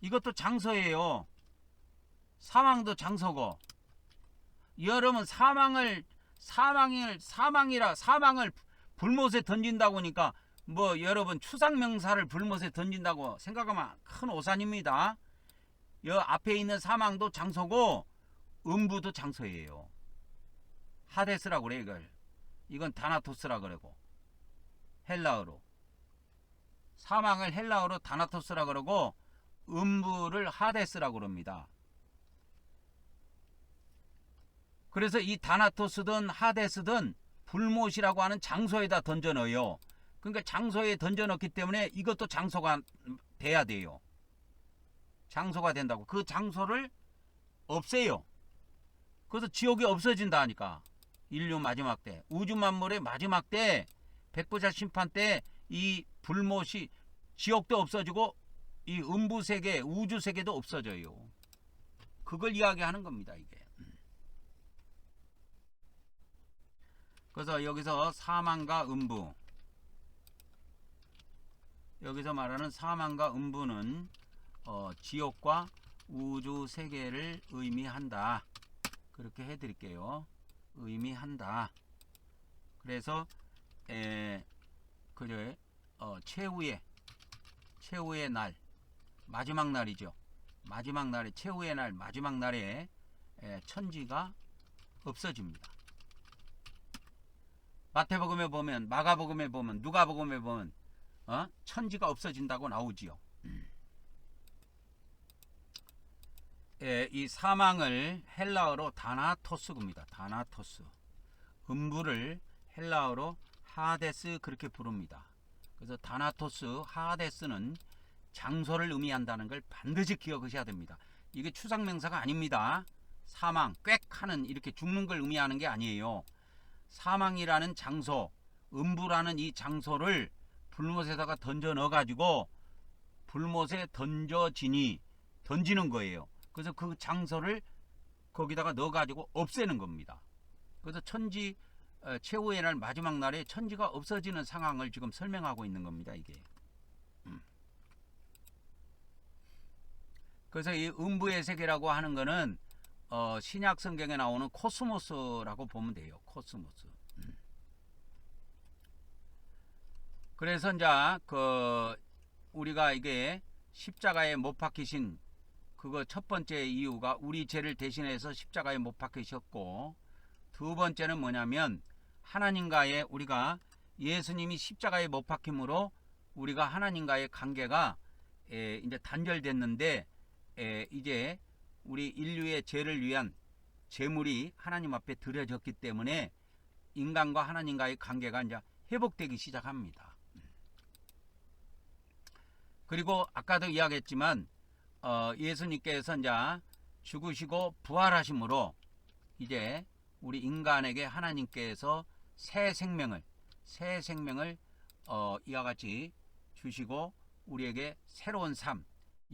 S1: 이것도 장소예요. 사망도 장소고. 여러분 사망을 불못에 던진다고 하니까 뭐 여러분 추상명사를 불못에 던진다고 생각하면 큰 오산입니다. 여 앞에 있는 사망도 장소고 음부도 장소예요. 하데스라고 그래 이걸. 이건 다나토스라 그러고 헬라어로. 사망을 헬라어로 다나토스라 그러고 음부를 하데스라고 그럽니다. 그래서 이 다나토스든 하데스든 불못이라고 하는 장소에다 던져 넣어요. 그러니까 장소에 던져 넣기 때문에 이것도 장소가 돼야 돼요. 장소가 된다고. 그 장소를 없애요. 그래서 지옥이 없어진다 하니까. 인류 마지막 때, 우주 만물의 마지막 때, 백보자 심판 때 이 불못이 지옥도 없어지고 이 음부 세계, 우주 세계도 없어져요. 그걸 이야기하는 겁니다, 이게. 그래서 여기서 사망과 음부, 여기서 말하는 사망과 음부는 지옥과 우주 세계를 의미한다. 그렇게 해드릴게요. 의미한다. 그래서 그래 최후의 날, 마지막 날이죠. 마지막 날에 최후의 날, 마지막 날에 천지가 없어집니다. 마태복음에 보면, 마가복음에 보면, 누가복음에 보면 천지가 없어진다고 나오지요. 이 사망을 헬라어로 다나토스입니다. 다나토스. 음부를 헬라어로 하데스 그렇게 부릅니다. 그래서 다나토스, 하데스는 장소를 의미한다는 걸 반드시 기억하셔야 됩니다. 이게 추상명사가 아닙니다. 사망, 꽥 하는 이렇게 죽는 걸 의미하는 게 아니에요. 사망이라는 장소, 음부라는 이 장소를 불못에다가 던져 넣어가지고 불못에 던지는 거예요. 그래서 그 장소를 거기다가 넣어가지고 없애는 겁니다. 그래서 천지 최후의 날 마지막 날에 천지가 없어지는 상황을 지금 설명하고 있는 겁니다. 이게. 그래서 이 음부의 세계라고 하는 거는 신약 성경에 나오는 코스모스라고 보면 돼요. 코스모스. 그래서 이제 우리가 이게 십자가에 못 박히신 그거 첫 번째 이유가 우리 죄를 대신해서 십자가에 못 박히셨고, 두 번째는 뭐냐면 하나님과의 우리가 예수님이 십자가에 못 박힘으로 우리가 하나님과의 관계가 이제 단절됐는데 이제 우리 인류의 죄를 위한 제물이 하나님 앞에 드려졌기 때문에 인간과 하나님과의 관계가 이제 회복되기 시작합니다. 그리고 아까도 이야기했지만 예수님께서 이제 죽으시고 부활하심으로 이제 우리 인간에게 하나님께서 새 생명을 이와 같이 주시고 우리에게 새로운 삶,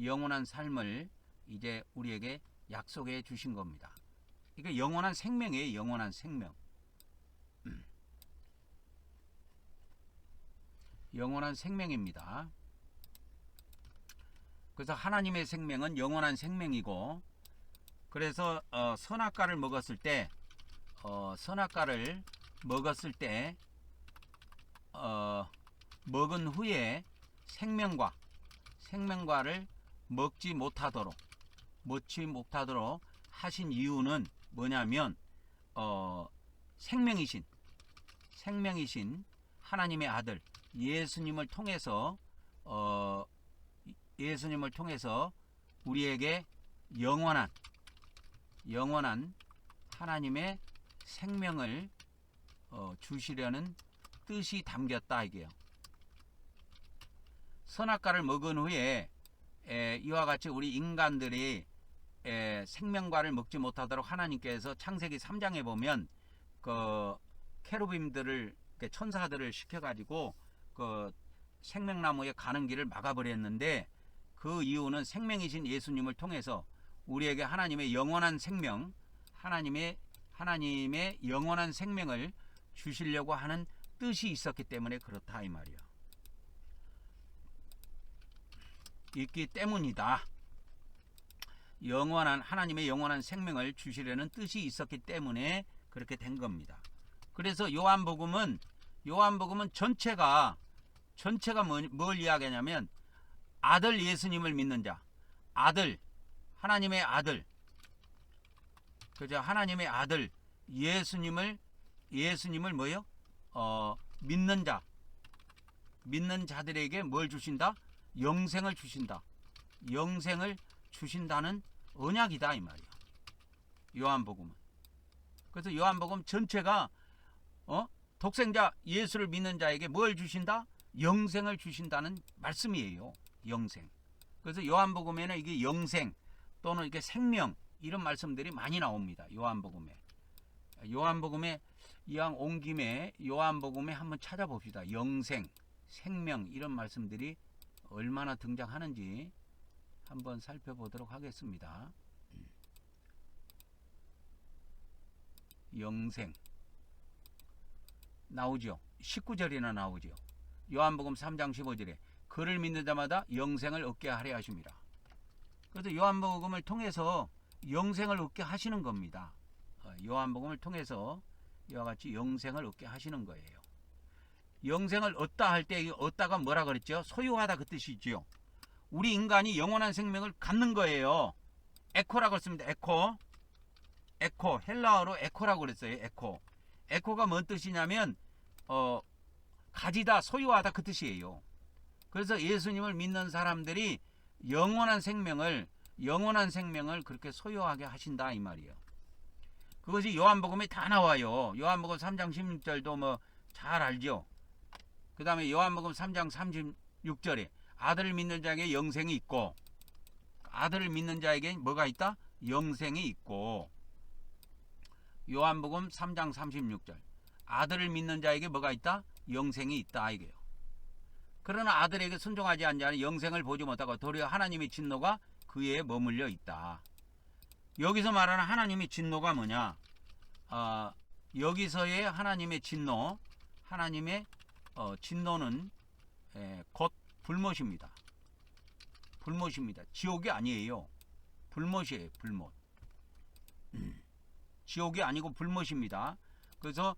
S1: 영원한 삶을 이제 우리에게 약속해 주신 겁니다. 이게 영원한 생명이에요. 영원한 생명. 영원한 생명입니다. 그래서 하나님의 생명은 영원한 생명이고, 그래서 선악과를 먹었을 때 먹은 후에 생명과를 먹지 못하도록 하신 이유는 뭐냐면 생명이신 하나님의 아들 예수님을 통해서 우리에게 영원한 하나님의 생명을 주시려는 뜻이 담겼다 이게요. 선악과를 먹은 후에 이와 같이 우리 인간들이 생명과를 먹지 못하도록 하나님께서 창세기 3장에 보면 그 케루빔들을 천사들을 시켜가지고 그 생명나무에 가는 길을 막아버렸는데, 그 이유는 생명이신 예수님을 통해서 우리에게 하나님의 영원한 생명, 하나님의 영원한 생명을 주시려고 하는 뜻이 있었기 때문에 그렇다 이 말이야. 있기 때문이다. 하나님의 영원한 생명을 주시려는 뜻이 있었기 때문에 그렇게 된 겁니다. 그래서 요한복음은 전체가 뭘 이야기하냐면 아들 예수님을 믿는 자, 아들, 하나님의 아들, 그죠? 하나님의 아들 예수님을 뭐요? 믿는 자들에게 뭘 주신다? 영생을 주신다. 영생을 주신다는 언약이다 이 말이야. 요한복음은. 그래서 요한복음 전체가 독생자 예수를 믿는 자에게 뭘 주신다? 영생을 주신다는 말씀이에요. 영생. 그래서 요한복음에는 이게 영생 또는 이게 생명 이런 말씀들이 많이 나옵니다. 요한복음에 이왕 온 김에 요한복음에 한번 찾아봅시다. 영생, 생명 이런 말씀들이 얼마나 등장하는지 한번 살펴보도록 하겠습니다. 영생 나오죠. 19절이나 나오죠. 요한복음 3장 15절에 그를 믿는 자마다 영생을 얻게 하려 하십니다. 그래서 요한복음을 통해서 영생을 얻게 하시는 겁니다. 요한복음을 통해서 이와 같이 영생을 얻게 하시는 거예요. 영생을 얻다 할 때 얻다가 뭐라 그랬죠? 소유하다 그 뜻이지요. 우리 인간이 영원한 생명을 갖는 거예요. 에코라고 했습니다. 에코 헬라어로 에코라고 그랬어요. 에코가 뭔 뜻이냐면 가지다, 소유하다 그 뜻이에요. 그래서 예수님을 믿는 사람들이 영원한 생명을 그렇게 소유하게 하신다 이 말이에요. 그것이 요한복음에 다 나와요. 요한복음 3장 16절도 뭐 잘 알죠. 그 다음에 요한복음 3장 36절에 아들을 믿는 자에게 영생이 있고, 아들을 믿는 자에게 뭐가 있다? 영생이 있고. 요한복음 3장 36절 아들을 믿는 자에게 뭐가 있다? 영생이 있다 이게요. 그러나 아들에게 순종하지 않는 자는 영생을 보지 못하고 도리어 하나님의 진노가 그에 머물러 있다. 여기서 말하는 하나님의 진노가 뭐냐? 여기서의 하나님의 진노, 진노는 곧 불못입니다. 지옥이 아니에요. 불못이에요. 지옥이 아니고 불못입니다. 그래서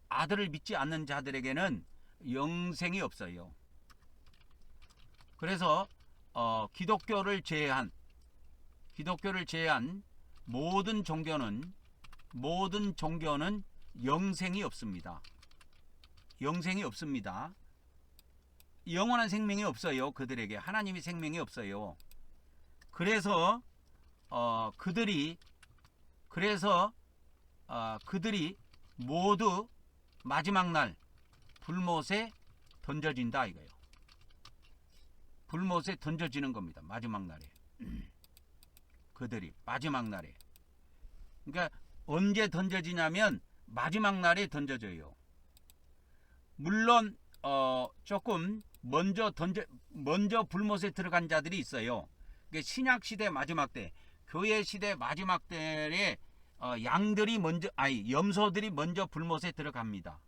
S1: 아들을 믿지 않는 자들에게는 영생이 없어요. 그래서 기독교를 제외한 모든 종교는 영생이 없습니다. 영원한 생명이 없어요. 그들에게 하나님의 생명이 없어요. 그래서 그들이 모두 마지막 날 불못에 던져진다 이거예요. 불못에 던져지는 겁니다. 마지막 날에. 그들이 마지막 날에. 그러니까 언제 던져지냐면 마지막 날에 던져져요. 물론 조금 먼저 불못에 들어간 자들이 있어요. 그러니까 신약 시대 마지막 때, 교회 시대 마지막 때에 염소들이 먼저 불못에 들어갑니다.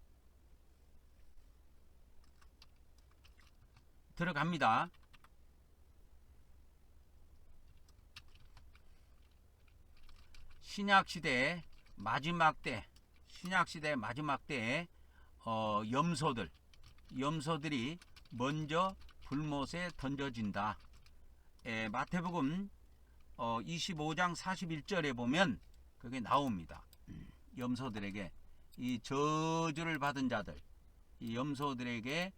S1: 신약 시대 마지막 때 염소들이 먼저 불못에 던져진다. 마태복음 25장 41절에 보면 그게 나옵니다. 염소들에게 이 저주를 받은 자들, 이 염소들에게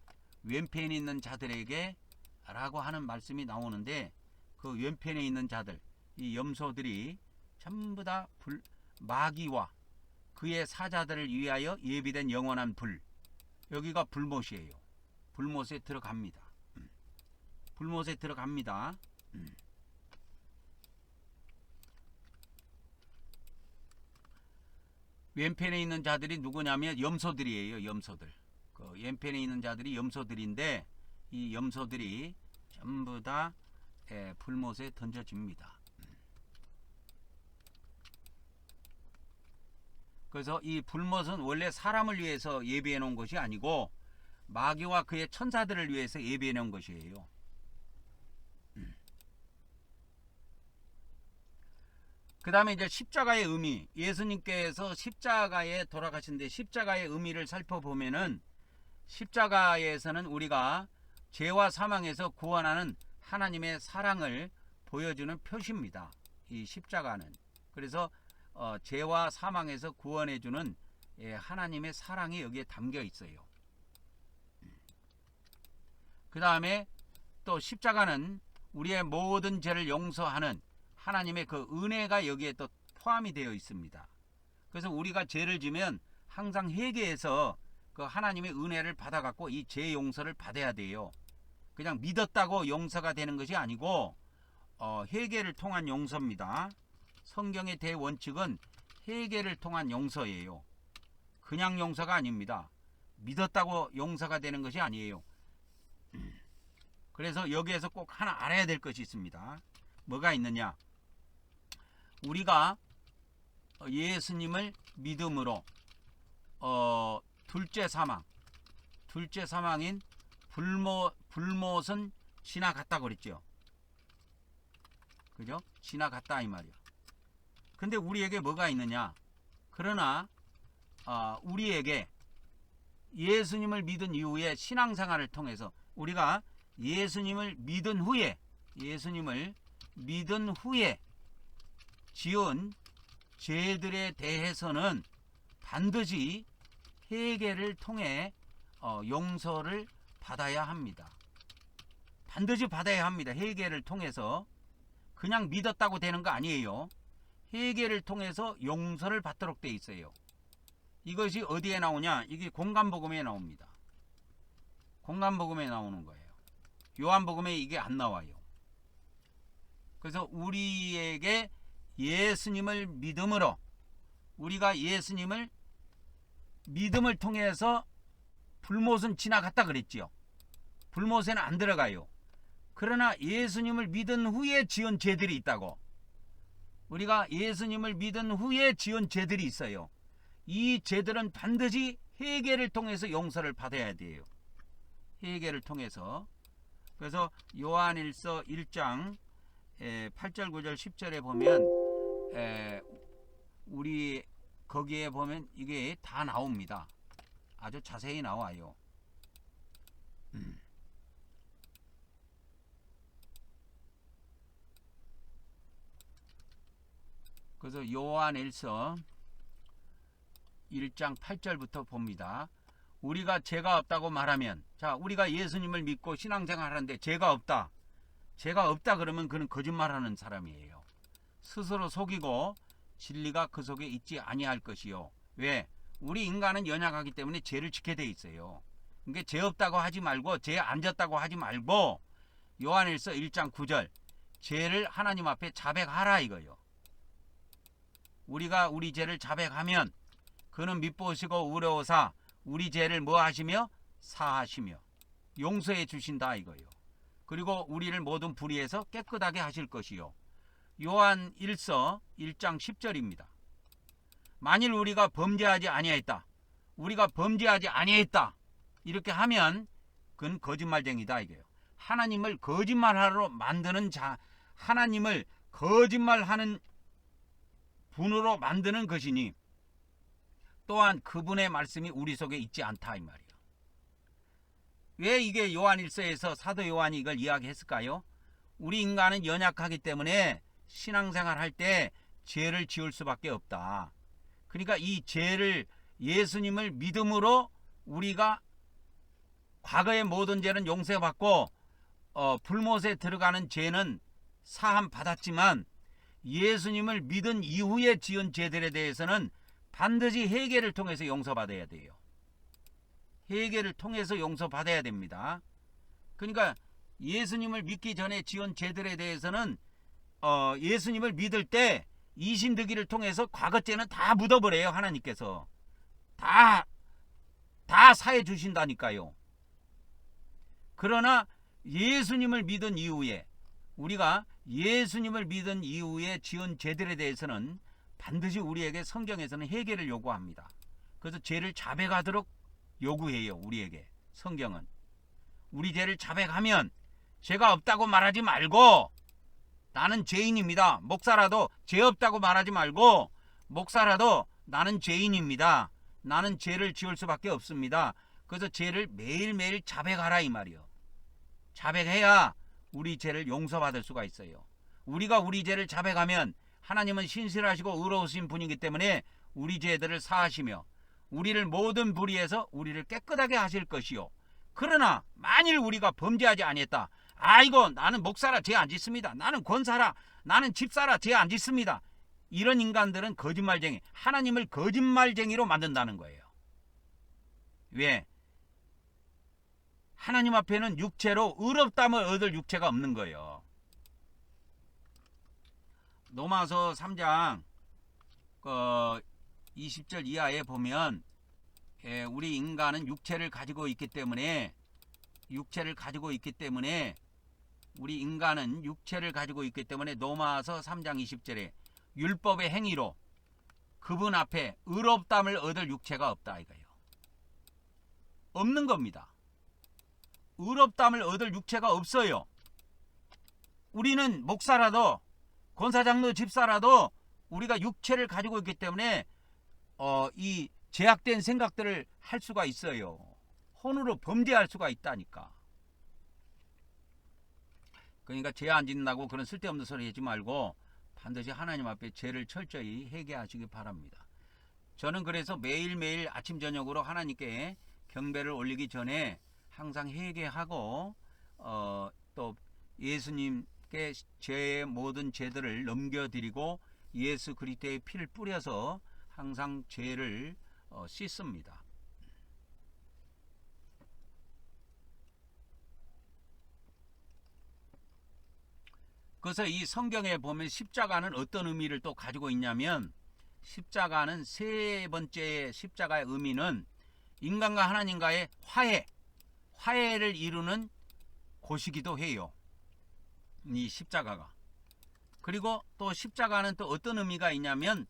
S1: 왼편에 있는 자들에게 라고 하는 말씀이 나오는데, 그 왼편에 있는 자들, 이 염소들이 전부 다 마귀와 그의 사자들을 위하여 예비된 영원한 불. 여기가 불못이에요. 불못에 들어갑니다. 불못에 들어갑니다. 왼편에 있는 자들이 누구냐면 염소들이에요. 염소들. 그 왼편에 있는 자들이 염소들인데 이 염소들이 전부 다 불못에 던져집니다. 그래서 이 불못은 원래 사람을 위해서 예비해 놓은 것이 아니고 마귀와 그의 천사들을 위해서 예비해 놓은 것이에요. 그 다음에 이제 십자가의 의미, 예수님께서 십자가에 돌아가신데 십자가의 의미를 살펴보면은 십자가에서는 우리가 죄와 사망에서 구원하는 하나님의 사랑을 보여주는 표시입니다. 이 십자가는. 그래서 죄와 사망에서 구원해주는 하나님의 사랑이 여기에 담겨 있어요. 그 다음에 또 십자가는 우리의 모든 죄를 용서하는 하나님의 그 은혜가 여기에 또 포함이 되어 있습니다. 그래서 우리가 죄를 지면 항상 회개해서 그 하나님의 은혜를 받아갖고 이 죄 용서를 받아야 돼요. 그냥 믿었다고 용서가 되는 것이 아니고 회개를 통한 용서입니다. 성경의 대원칙은 회개를 통한 용서예요. 그냥 용서가 아닙니다. 믿었다고 용서가 되는 것이 아니에요. 그래서 여기에서 꼭 하나 알아야 될 것이 있습니다. 뭐가 있느냐? 우리가 예수님을 믿음으로 둘째 사망인 불못은 지나갔다고 그랬죠. 그죠? 지나갔다 이 말이야. 근데 우리에게 뭐가 있느냐? 그러나 우리에게 예수님을 믿은 이후에 신앙생활을 통해서 우리가 예수님을 믿은 후에 지은 죄들에 대해서는 반드시 회개를 통해 용서를 받아야 합니다. 반드시 받아야 합니다. 회개를 통해서. 그냥 믿었다고 되는 거 아니에요. 회개를 통해서 용서를 받도록 돼 있어요. 이것이 어디에 나오냐? 이게 공간복음에 나옵니다. 공간복음에 나오는 거예요. 요한복음에 이게 안 나와요. 그래서 우리에게 예수님을 믿음으로 우리가 예수님을 믿음을 통해서 불못은 지나갔다 그랬지요. 불못에는 안 들어가요. 그러나 예수님을 믿은 후에 지은 죄들이 있다고. 우리가 예수님을 믿은 후에 지은 죄들이 있어요. 이 죄들은 반드시 회개를 통해서 용서를 받아야 돼요. 회개를 통해서. 그래서 요한일서 1장 8절 9절 10절에 보면 우리 거기에 보면 이게 다 나옵니다. 아주 자세히 나와요. 그래서 요한일서 1장 8절부터 봅니다. 우리가 죄가 없다고 말하면, 자, 우리가 예수님을 믿고 신앙생활 하는데 죄가 없다 그러면 그는 거짓말하는 사람이에요. 스스로 속이고 진리가 그 속에 있지 아니할 것이요. 왜? 우리 인간은 연약하기 때문에 죄를 짓게 돼 있어요. 그러니까 죄 없다고 하지 말고 죄 안 졌다고 하지 말고 요한일서 1장 9절 죄를 하나님 앞에 자백하라 이거요. 우리가 우리 죄를 자백하면 그는 미쁘시고 의로우사 우리 죄를 뭐 하시며 사하시며 용서해 주신다 이거요. 그리고 우리를 모든 불의에서 깨끗하게 하실 것이요. 요한 1서 1장 10절입니다. 만일 우리가 범죄하지 아니하였다. 이렇게 하면 그건 거짓말쟁이다 이거예요. 하나님을 거짓말하러 만드는 하나님을 거짓말하는 분으로 만드는 것이니 또한 그분의 말씀이 우리 속에 있지 않다 이 말이에요. 왜 이게 요한일서에서 사도 요한이 이걸 이야기했을까요? 우리 인간은 연약하기 때문에 신앙생활 할 때 죄를 지을 수밖에 없다. 그러니까 이 죄를 예수님을 믿음으로 우리가 과거의 모든 죄는 용서받고 불못에 들어가는 죄는 사함 받았지만 예수님을 믿은 이후에 지은 죄들에 대해서는 반드시 회개를 통해서 용서받아야 돼요. 회개를 통해서 용서받아야 됩니다. 그러니까 예수님을 믿기 전에 지은 죄들에 대해서는 예수님을 믿을 때 이신득이를 통해서 과거죄는 다 묻어버려요. 하나님께서 다 사해 주신다니까요. 그러나 예수님을 믿은 이후에, 우리가 예수님을 믿은 이후에 지은 죄들에 대해서는 반드시 우리에게 성경에서는 회개를 요구합니다. 그래서 죄를 자백하도록 요구해요. 우리에게 성경은. 우리 죄를 자백하면 죄가 없다고 말하지 말고, 나는 죄인입니다. 목사라도 죄 없다고 말하지 말고, 목사라도 나는 죄인입니다. 나는 죄를 지을 수밖에 없습니다. 그래서 죄를 매일매일 자백하라 이 말이요. 자백해야 우리 죄를 용서받을 수가 있어요. 우리가 우리 죄를 자백하면 하나님은 신실하시고 의로우신 분이기 때문에 우리 죄들을 사하시며 우리를 모든 불의에서 우리를 깨끗하게 하실 것이요. 그러나 만일 우리가 범죄하지 아니했다. 아이고, 나는 목사라 죄 안 짓습니다. 나는 권사라, 나는 집사라 죄 안 짓습니다. 이런 인간들은 거짓말쟁이, 하나님을 거짓말쟁이로 만든다는 거예요. 왜? 하나님 앞에는 육체로 의롭다함을 얻을 육체가 없는 거예요. 로마서 3장 20절 이하에 보면 우리 인간은 육체를 가지고 있기 때문에 우리 인간은 육체를 가지고 있기 때문에 로마서 3장 20절에 율법의 행위로 그분 앞에 의롭다함을 얻을 육체가 없다 이거예요. 없는 겁니다. 의롭다함을 얻을 육체가 없어요. 우리는 목사라도 권사장로 집사라도 우리가 육체를 가지고 있기 때문에 이 제약된 생각들을 할 수가 있어요. 혼으로 범죄할 수가 있다니까. 그러니까 죄 안 짓는다고 그런 쓸데없는 소리 하지 말고 반드시 하나님 앞에 죄를 철저히 회개하시기 바랍니다. 저는 그래서 매일매일 아침 저녁으로 하나님께 경배를 올리기 전에 항상 회개하고 또 예수님께 제 모든 죄들을 넘겨드리고 예수 그리스도의 피를 뿌려서 항상 죄를 씻습니다. 그래서 이 성경에 보면 십자가는 어떤 의미를 또 가지고 있냐면, 십자가는 세 번째 십자가의 의미는 인간과 하나님과의 화해를 이루는 곳이기도 해요. 이 십자가가. 그리고 또 십자가는 또 어떤 의미가 있냐면,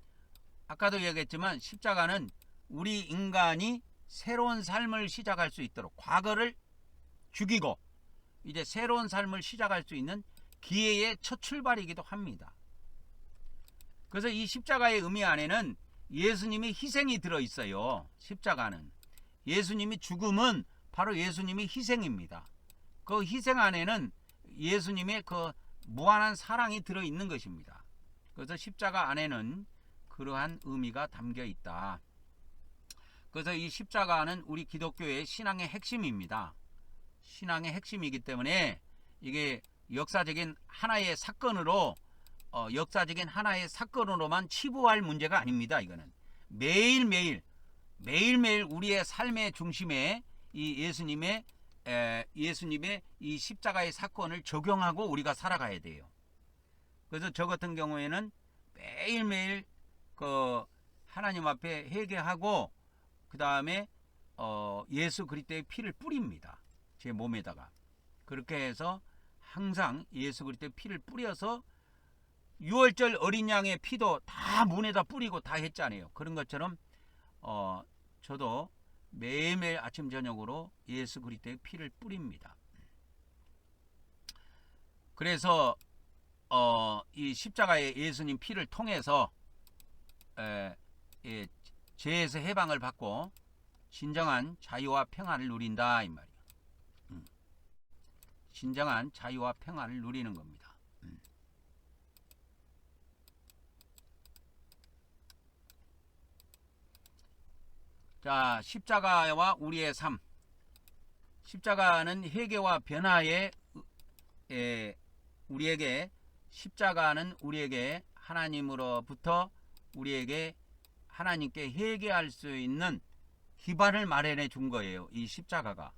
S1: 아까도 얘기했지만 십자가는 우리 인간이 새로운 삶을 시작할 수 있도록 과거를 죽이고 이제 새로운 삶을 시작할 수 있는 기회의 첫 출발이기도 합니다. 그래서 이 십자가의 의미 안에는 예수님의 희생이 들어있어요. 십자가는. 예수님의 죽음은 바로 예수님의 희생입니다. 그 희생 안에는 예수님의 그 무한한 사랑이 들어있는 것입니다. 그래서 십자가 안에는 그러한 의미가 담겨 있다. 그래서 이 십자가는 우리 기독교의 신앙의 핵심입니다. 신앙의 핵심이기 때문에 이게 역사적인 하나의 사건으로만 치부할 문제가 아닙니다. 이거는 매일매일 우리의 삶의 중심에 이 예수님의 이 십자가의 사건을 적용하고 우리가 살아가야 돼요. 그래서 저 같은 경우에는 매일매일 그 하나님 앞에 회개하고 그 다음에 예수 그리스도의 피를 뿌립니다. 제 몸에다가. 그렇게 해서 항상 예수 그리스도의 피를 뿌려서 6월절 어린 양의 피도 다 문에다 뿌리고 다 했잖아요. 그런 것처럼 저도 매일매일 아침 저녁으로 예수 그리스도의 피를 뿌립니다. 그래서 이 십자가의 예수님 피를 통해서 죄에서 해방을 받고 진정한 자유와 평안을 누린다 이 말이에요. 진정한 자유와 평안을 누리는 겁니다. 자, 십자가와 우리의 삶. 십자가는 회개와 변화의 우리에게 십자가는 우리에게 하나님으로부터 우리에게 하나님께 회개할 수 있는 기반을 마련해 준 거예요. 이 십자가가.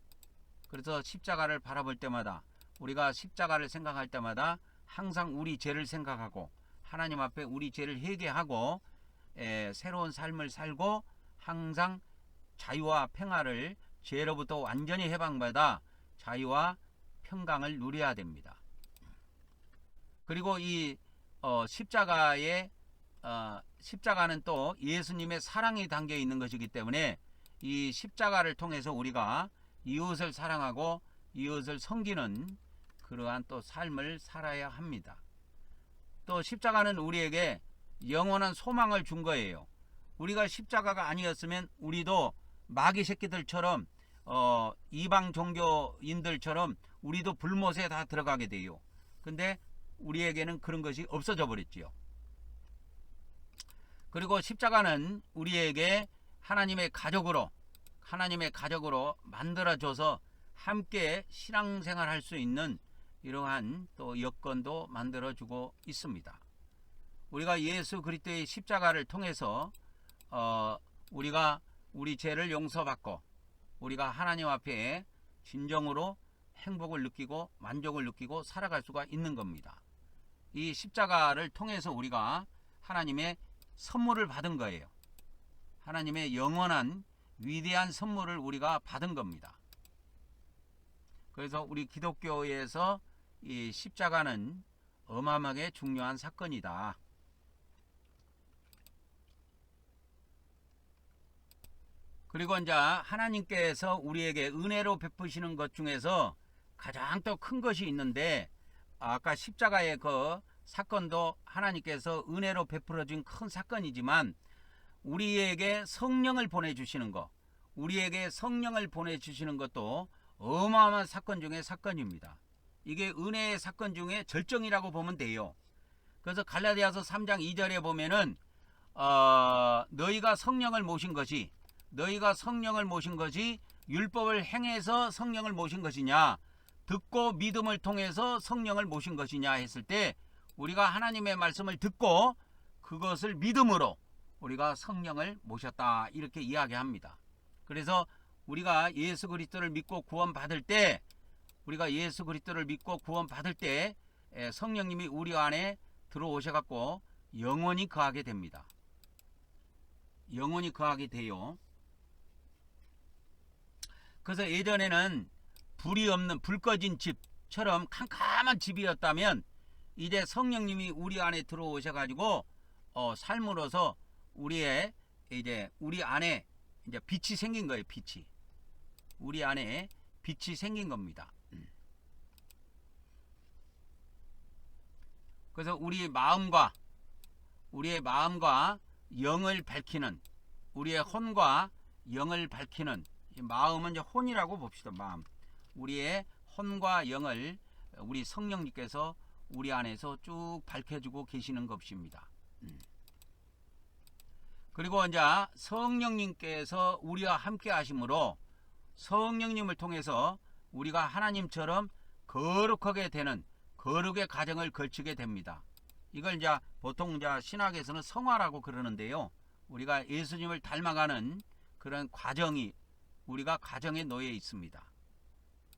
S1: 그래서 십자가를 바라볼 때마다, 우리가 십자가를 생각할 때마다 항상 우리 죄를 생각하고 하나님 앞에 우리 죄를 회개하고 새로운 삶을 살고 항상 자유와 평화를, 죄로부터 완전히 해방받아 자유와 평강을 누려야 됩니다. 그리고 이 십자가는 또 예수님의 사랑이 담겨 있는 것이기 때문에 이 십자가를 통해서 우리가 이웃을 사랑하고 이웃을 섬기는 그러한 또 삶을 살아야 합니다. 또 십자가는 우리에게 영원한 소망을 준 거예요. 우리가 십자가가 아니었으면 우리도 마귀 새끼들처럼 이방 종교인들처럼 우리도 불못에 다 들어가게 돼요. 근데 우리에게는 그런 것이 없어져 버렸지요. 그리고 십자가는 우리에게 하나님의 가족으로 만들어줘서 함께 신앙생활 할 수 있는 이러한 또 여건도 만들어주고 있습니다. 우리가 예수 그리스도의 십자가를 통해서 우리가 우리 죄를 용서받고 우리가 하나님 앞에 진정으로 행복을 느끼고 만족을 느끼고 살아갈 수가 있는 겁니다. 이 십자가를 통해서 우리가 하나님의 선물을 받은 거예요. 하나님의 영원한 위대한 선물을 우리가 받은 겁니다. 그래서 우리 기독교에서 이 십자가는 어마어마하게 중요한 사건이다. 그리고 이제 하나님께서 우리에게 은혜로 베푸시는 것 중에서 가장 또 큰 것이 있는데, 아까 십자가의 그 사건도 하나님께서 은혜로 베풀어 준 큰 사건이지만 우리에게 성령을 보내주시는 것, 우리에게 성령을 보내주시는 것도 어마어마한 사건 중에 사건입니다. 이게 은혜의 사건 중에 절정이라고 보면 돼요. 그래서 갈라디아서 3장 2절에 보면은 너희가 성령을 모신 것이 율법을 행해서 성령을 모신 것이냐, 듣고 믿음을 통해서 성령을 모신 것이냐 했을 때, 우리가 하나님의 말씀을 듣고 그것을 믿음으로 우리가 성령을 모셨다, 이렇게 이야기합니다. 그래서 우리가 예수 그리스도를 믿고 구원받을 때 성령님이 우리 안에 들어오셔갖고 영원히 거하게 됩니다. 영원히 거하게 돼요. 그래서 예전에는 불이 없는 불 꺼진 집처럼 캄캄한 집이었다면 이제 성령님이 우리 안에 들어오셔가지고 삶으로서 우리 안에 이제 빛이 생긴 거예요. 우리 안에 빛이 생긴 겁니다. 그래서 우리의 마음과 영을 밝히는, 우리의 혼과 영을 밝히는, 마음은 이제 혼이라고 봅시다. 마음. 우리의 혼과 영을 우리 성령님께서 우리 안에서 쭉 밝혀주고 계시는 것입니다. 그리고 이제 성령님께서 우리와 함께 하심으로 성령님을 통해서 우리가 하나님처럼 거룩하게 되는 거룩의 과정을 거치게 됩니다. 이걸 이제 보통 이제 신학에서는 성화라고 그러는데요. 우리가 예수님을 닮아가는 그런 과정이 우리가 과정에 놓여 있습니다.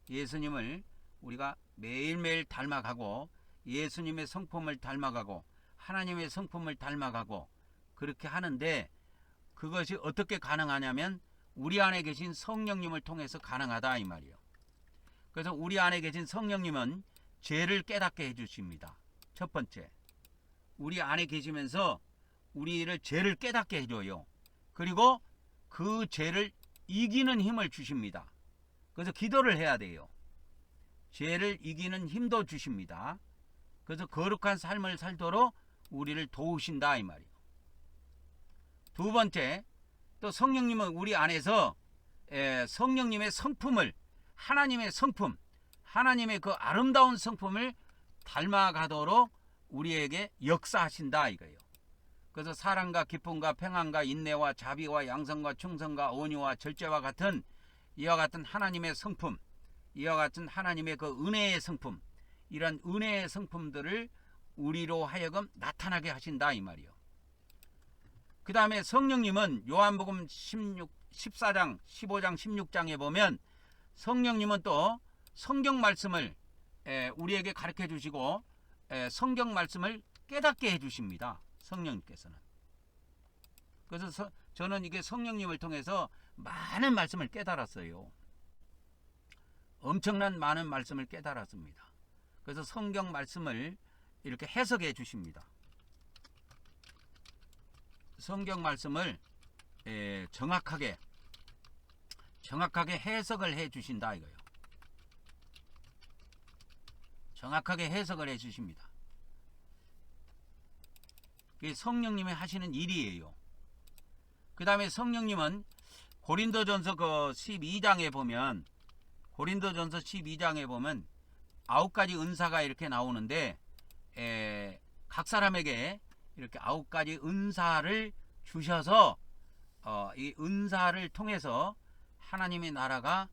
S1: 예수님을 우리가 매일매일 닮아가고 예수님의 성품을 닮아가고 하나님의 성품을 닮아가고 그렇게 하는데, 그것이 어떻게 가능하냐면 우리 안에 계신 성령님을 통해서 가능하다, 이 말이에요. 그래서 우리 안에 계신 성령님은 죄를 깨닫게 해주십니다. 첫 번째, 우리 안에 계시면서 우리를 죄를 깨닫게 해줘요. 그리고 그 죄를 이기는 힘을 주십니다. 그래서 기도를 해야 돼요. 죄를 이기는 힘도 주십니다. 그래서 거룩한 삶을 살도록 우리를 도우신다, 이 말이에요. 두 번째, 또 성령님은 우리 안에서 성령님의 성품을, 하나님의 성품, 하나님의 그 아름다운 성품을 닮아가도록 우리에게 역사하신다, 이거예요. 그래서 사랑과 기쁨과 평안과 인내와 자비와 양성과 충성과 온유와 절제와 같은 이와 같은 하나님의 성품, 이와 같은 하나님의 그 은혜의 성품, 이런 은혜의 성품들을 우리로 하여금 나타나게 하신다, 이 말이요. 그 다음에 성령님은 요한복음 14장, 15장, 16장에 보면 성령님은 또 성경 말씀을 우리에게 가르쳐 주시고 성경 말씀을 깨닫게 해 주십니다. 성령님께서는. 그래서 저는 이게 성령님을 통해서 많은 말씀을 깨달았어요. 엄청난 많은 말씀을 깨달았습니다. 그래서 성경 말씀을 이렇게 해석해 주십니다. 성경 말씀을 정확하게 해석을 해 주신다 이거예요. 정확하게 해석을 해 주십니다. 그게 성령님이 하시는 일이에요. 그 다음에 성령님은 고린도전서 그 12장에 보면 9가지 은사가 이렇게 나오는데 각 사람에게 이렇게 9가지 은사를 주셔서 이 은사를 통해서 하나님의 나라가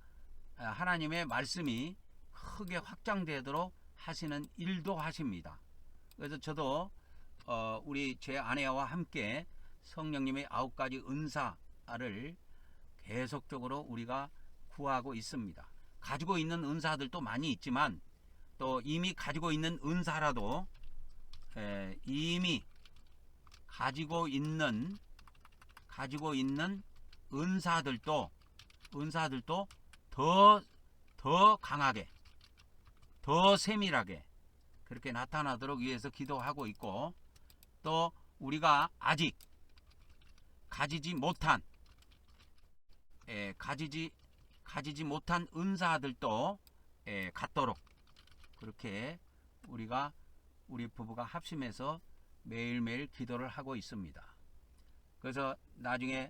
S1: 하나님의 말씀이 크게 확장되도록 하시는 일도 하십니다. 그래서 저도 우리 제 아내와 함께 성령님의 9가지 은사를 계속적으로 우리가 구하고 있습니다. 가지고 있는 은사들도 많이 있지만 또 이미 가지고 있는 은사라도 이미 가지고 있는 은사들도 더 강하게 더 세밀하게 그렇게 나타나도록 위해서 기도하고 있고, 또 우리가 아직 가지지 못한 은사들도 갖도록 그렇게 우리 부부가 합심해서 매일매일 기도를 하고 있습니다. 그래서 나중에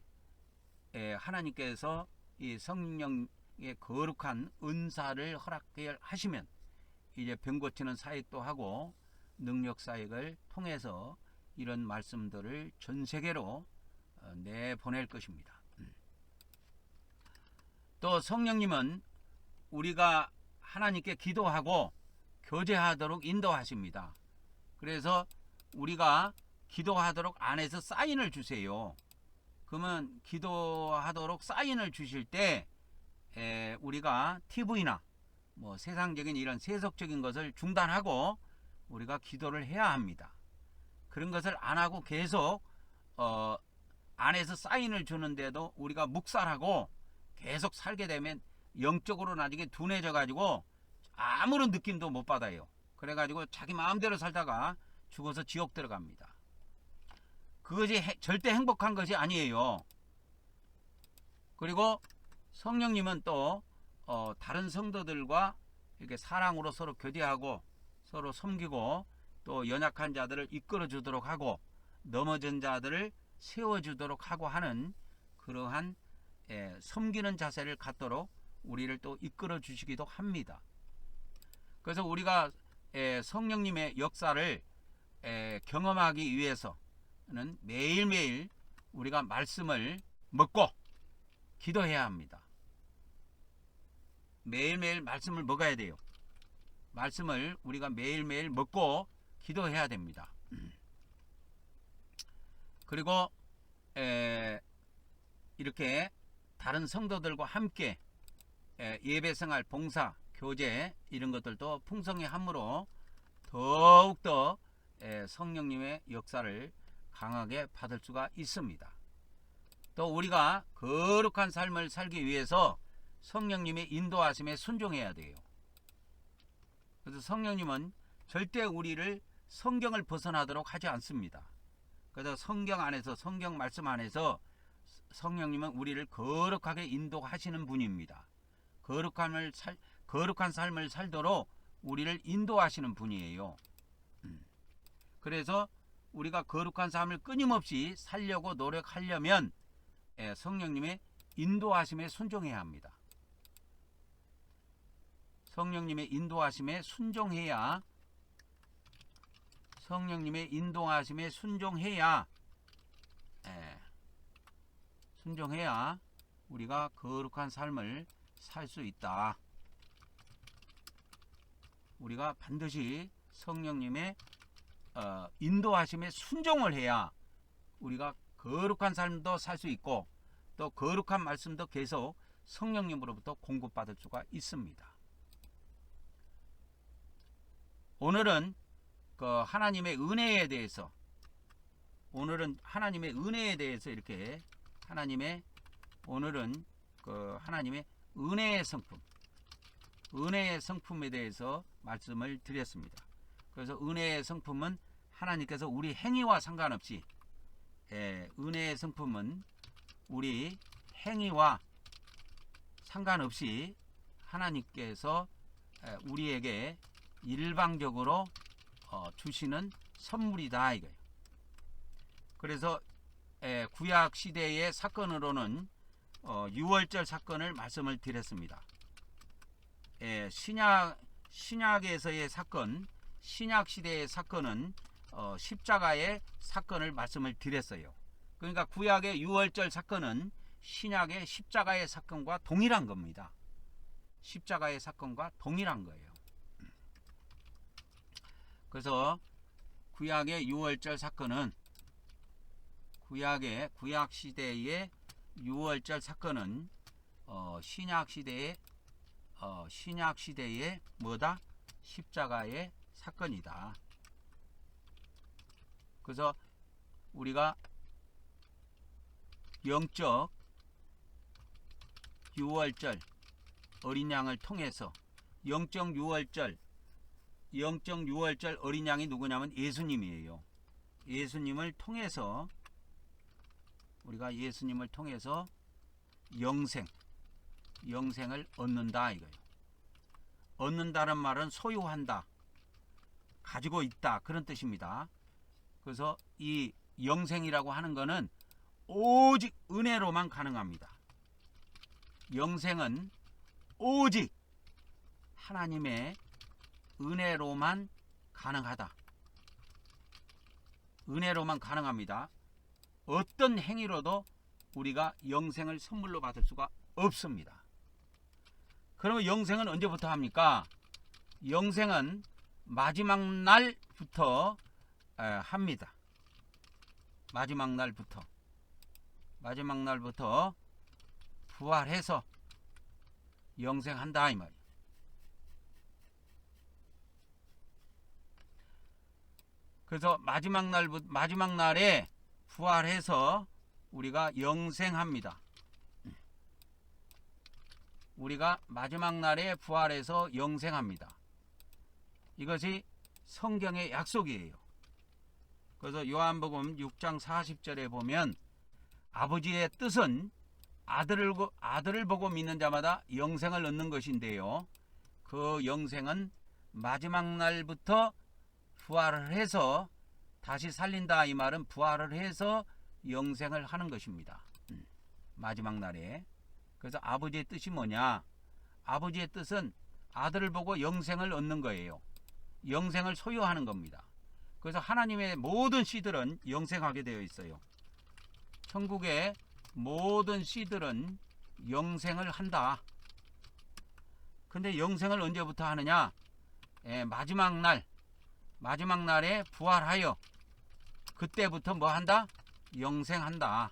S1: 하나님께서 이 성령의 거룩한 은사를 허락하시면 이제 병 고치는 사역도 하고 능력 사역을 통해서 이런 말씀들을 전 세계로 내보낼 것입니다. 또 성령님은 우리가 하나님께 기도하고 교제하도록 인도하십니다. 그래서 우리가 기도하도록 안에서 사인을 주세요. 그러면 기도하도록 사인을 주실 때 우리가 TV나 뭐 세상적인 이런 세속적인 것을 중단하고 우리가 기도를 해야 합니다. 그런 것을 안 하고 계속 안에서 사인을 주는데도 우리가 묵살하고 계속 살게 되면 영적으로 나중에 둔해져 가지고 아무런 느낌도 못 받아요. 그래 가지고 자기 마음대로 살다가 죽어서 지옥 들어갑니다. 그것이 절대 행복한 것이 아니에요. 그리고 성령님은 또 다른 성도들과 이렇게 사랑으로 서로 교제하고 서로 섬기고 또 연약한 자들을 이끌어 주도록 하고 넘어진 자들을 세워 주도록 하고 하는 그러한 섬기는 자세를 갖도록 우리를 또 이끌어 주시기도 합니다. 그래서 우리가 성령님의 역사를 경험하기 위해서는 매일매일 우리가 말씀을 먹고 기도해야 합니다. 매일매일 말씀을 먹어야 돼요. 말씀을 우리가 매일매일 먹고 기도해야 됩니다. 그리고 이렇게 다른 성도들과 함께 예배생활, 봉사, 교제 이런 것들도 풍성히 함으로 더욱더 성령님의 역사를 강하게 받을 수가 있습니다. 또 우리가 거룩한 삶을 살기 위해서 성령님의 인도하심에 순종해야 돼요. 그래서 성령님은 절대 우리를 성경을 벗어나도록 하지 않습니다. 그래서 성경 안에서, 성경 말씀 안에서 성령님은 우리를 거룩하게 인도하시는 분입니다. 거룩한 삶을 살도록 우리를 인도하시는 분이에요. 그래서 우리가 거룩한 삶을 끊임없이 살려고 노력하려면 성령님의 인도하심에 순종해야 합니다. 성령님의 인도하심에 순종해야 우리가 거룩한 삶을 살 수 있다. 우리가 반드시 성령님의 인도하심에 순종을 해야 우리가 거룩한 삶도 살 수 있고 또 거룩한 말씀도 계속 성령님으로부터 공급받을 수가 있습니다. 오늘은 그 하나님의 은혜에 대해서 이렇게 오늘은 그 하나님의 은혜의 성품에 대해서 말씀을 드렸습니다. 그래서 은혜의 성품은 하나님께서 우리 행위와 상관없이 은혜의 성품은 우리 행위와 상관없이 하나님께서 우리에게 일방적으로 주시는 선물이다 이거예요. 그래서 구약 시대의 사건으로는 유월절 사건을 말씀을 드렸습니다. 신약에서의 사건, 신약 시대의 사건은 십자가의 사건을 말씀을 드렸어요. 그러니까 구약의 유월절 사건은 신약의 십자가의 사건과 동일한 겁니다. 십자가의 사건과 동일한 거예요. 그래서 구약의 유월절 사건은 구약 시대의 유월절 사건은 신약 시대의 뭐다? 십자가의 사건이다. 그래서 우리가 영적 유월절 어린 양을 통해서 영적 유월절 어린 양이 누구냐면 예수님이에요. 예수님을 통해서 우리가 영생을 얻는다 이거예요. 얻는다는 말은 소유한다, 가지고 있다 그런 뜻입니다. 그래서 이 영생이라고 하는 것은 오직 은혜로만 가능합니다. 영생은 오직 하나님의 은혜로만 가능하다. 은혜로만 가능합니다. 어떤 행위로도 우리가 영생을 선물로 받을 수가 없습니다. 그러면 영생은 언제부터 합니까? 영생은 마지막 날부터 합니다. 마지막 날부터 부활해서 영생한다 이 말이에요. 그래서 마지막 날에 부활해서 우리가 영생합니다. 우리가 마지막 날에 부활해서 영생합니다. 이것이 성경의 약속이에요. 그래서 요한복음 6장 40절에 보면 아버지의 뜻은 아들을 보고 믿는 자마다 영생을 얻는 것인데요. 그 영생은 마지막 날부터 부활을 해서 다시 살린다 이 말은 부활을 해서 영생을 하는 것입니다. 마지막 날에. 그래서 아버지의 뜻이 뭐냐? 아버지의 뜻은 아들을 보고 영생을 얻는 거예요. 영생을 소유하는 겁니다. 그래서 하나님의 모든 씨들은 영생하게 되어 있어요. 천국의 모든 씨들은 영생을 한다. 근데 영생을 언제부터 하느냐? 마지막 날에 부활하여 그때부터 뭐 한다? 영생한다.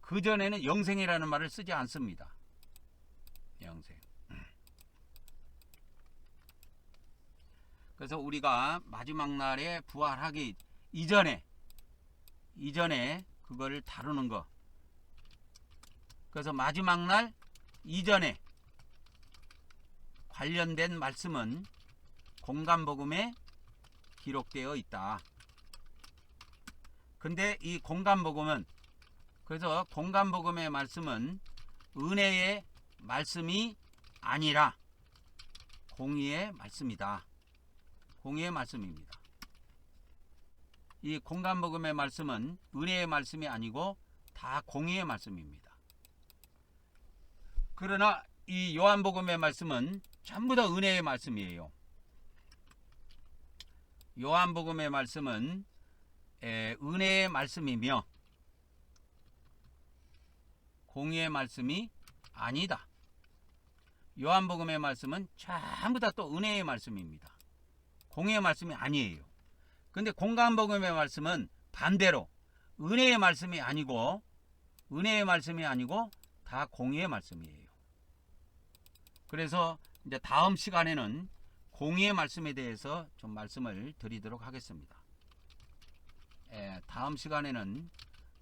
S1: 그전에는 영생이라는 말을 쓰지 않습니다. 영생. 그래서 우리가 마지막 날에 부활하기 이전에 그거를 다루는 거. 그래서 마지막 날 이전에 관련된 말씀은 공간복음에 기록되어 있다. 근데 이 공간복음은 그래서 공간복음의 말씀은 은혜의 말씀이 아니라 공의의 말씀이다. 공의의 말씀입니다. 이 공간복음의 말씀은 은혜의 말씀이 아니고 다 공의의 말씀입니다. 그러나 이 요한복음의 말씀은 전부 다 은혜의 말씀이에요. 요한복음의 말씀은 은혜의 말씀이며 공의의 말씀이 아니다. 요한복음의 말씀은 전부 다 또 은혜의 말씀입니다. 공의의 말씀이 아니에요. 근데 공간복음의 말씀은 반대로 은혜의 말씀이 아니고 다 공의의 말씀이에요. 그래서 이제 다음 시간에는 공의의 말씀에 대해서 좀 말씀을 드리도록 하겠습니다. 다음 시간에는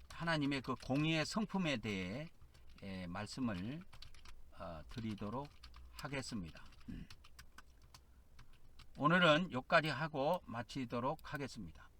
S1: 하나님의 그 공의의 성품에 대해 말씀을 드리도록 하겠습니다. 오늘은 여기까지 하고 마치도록 하겠습니다.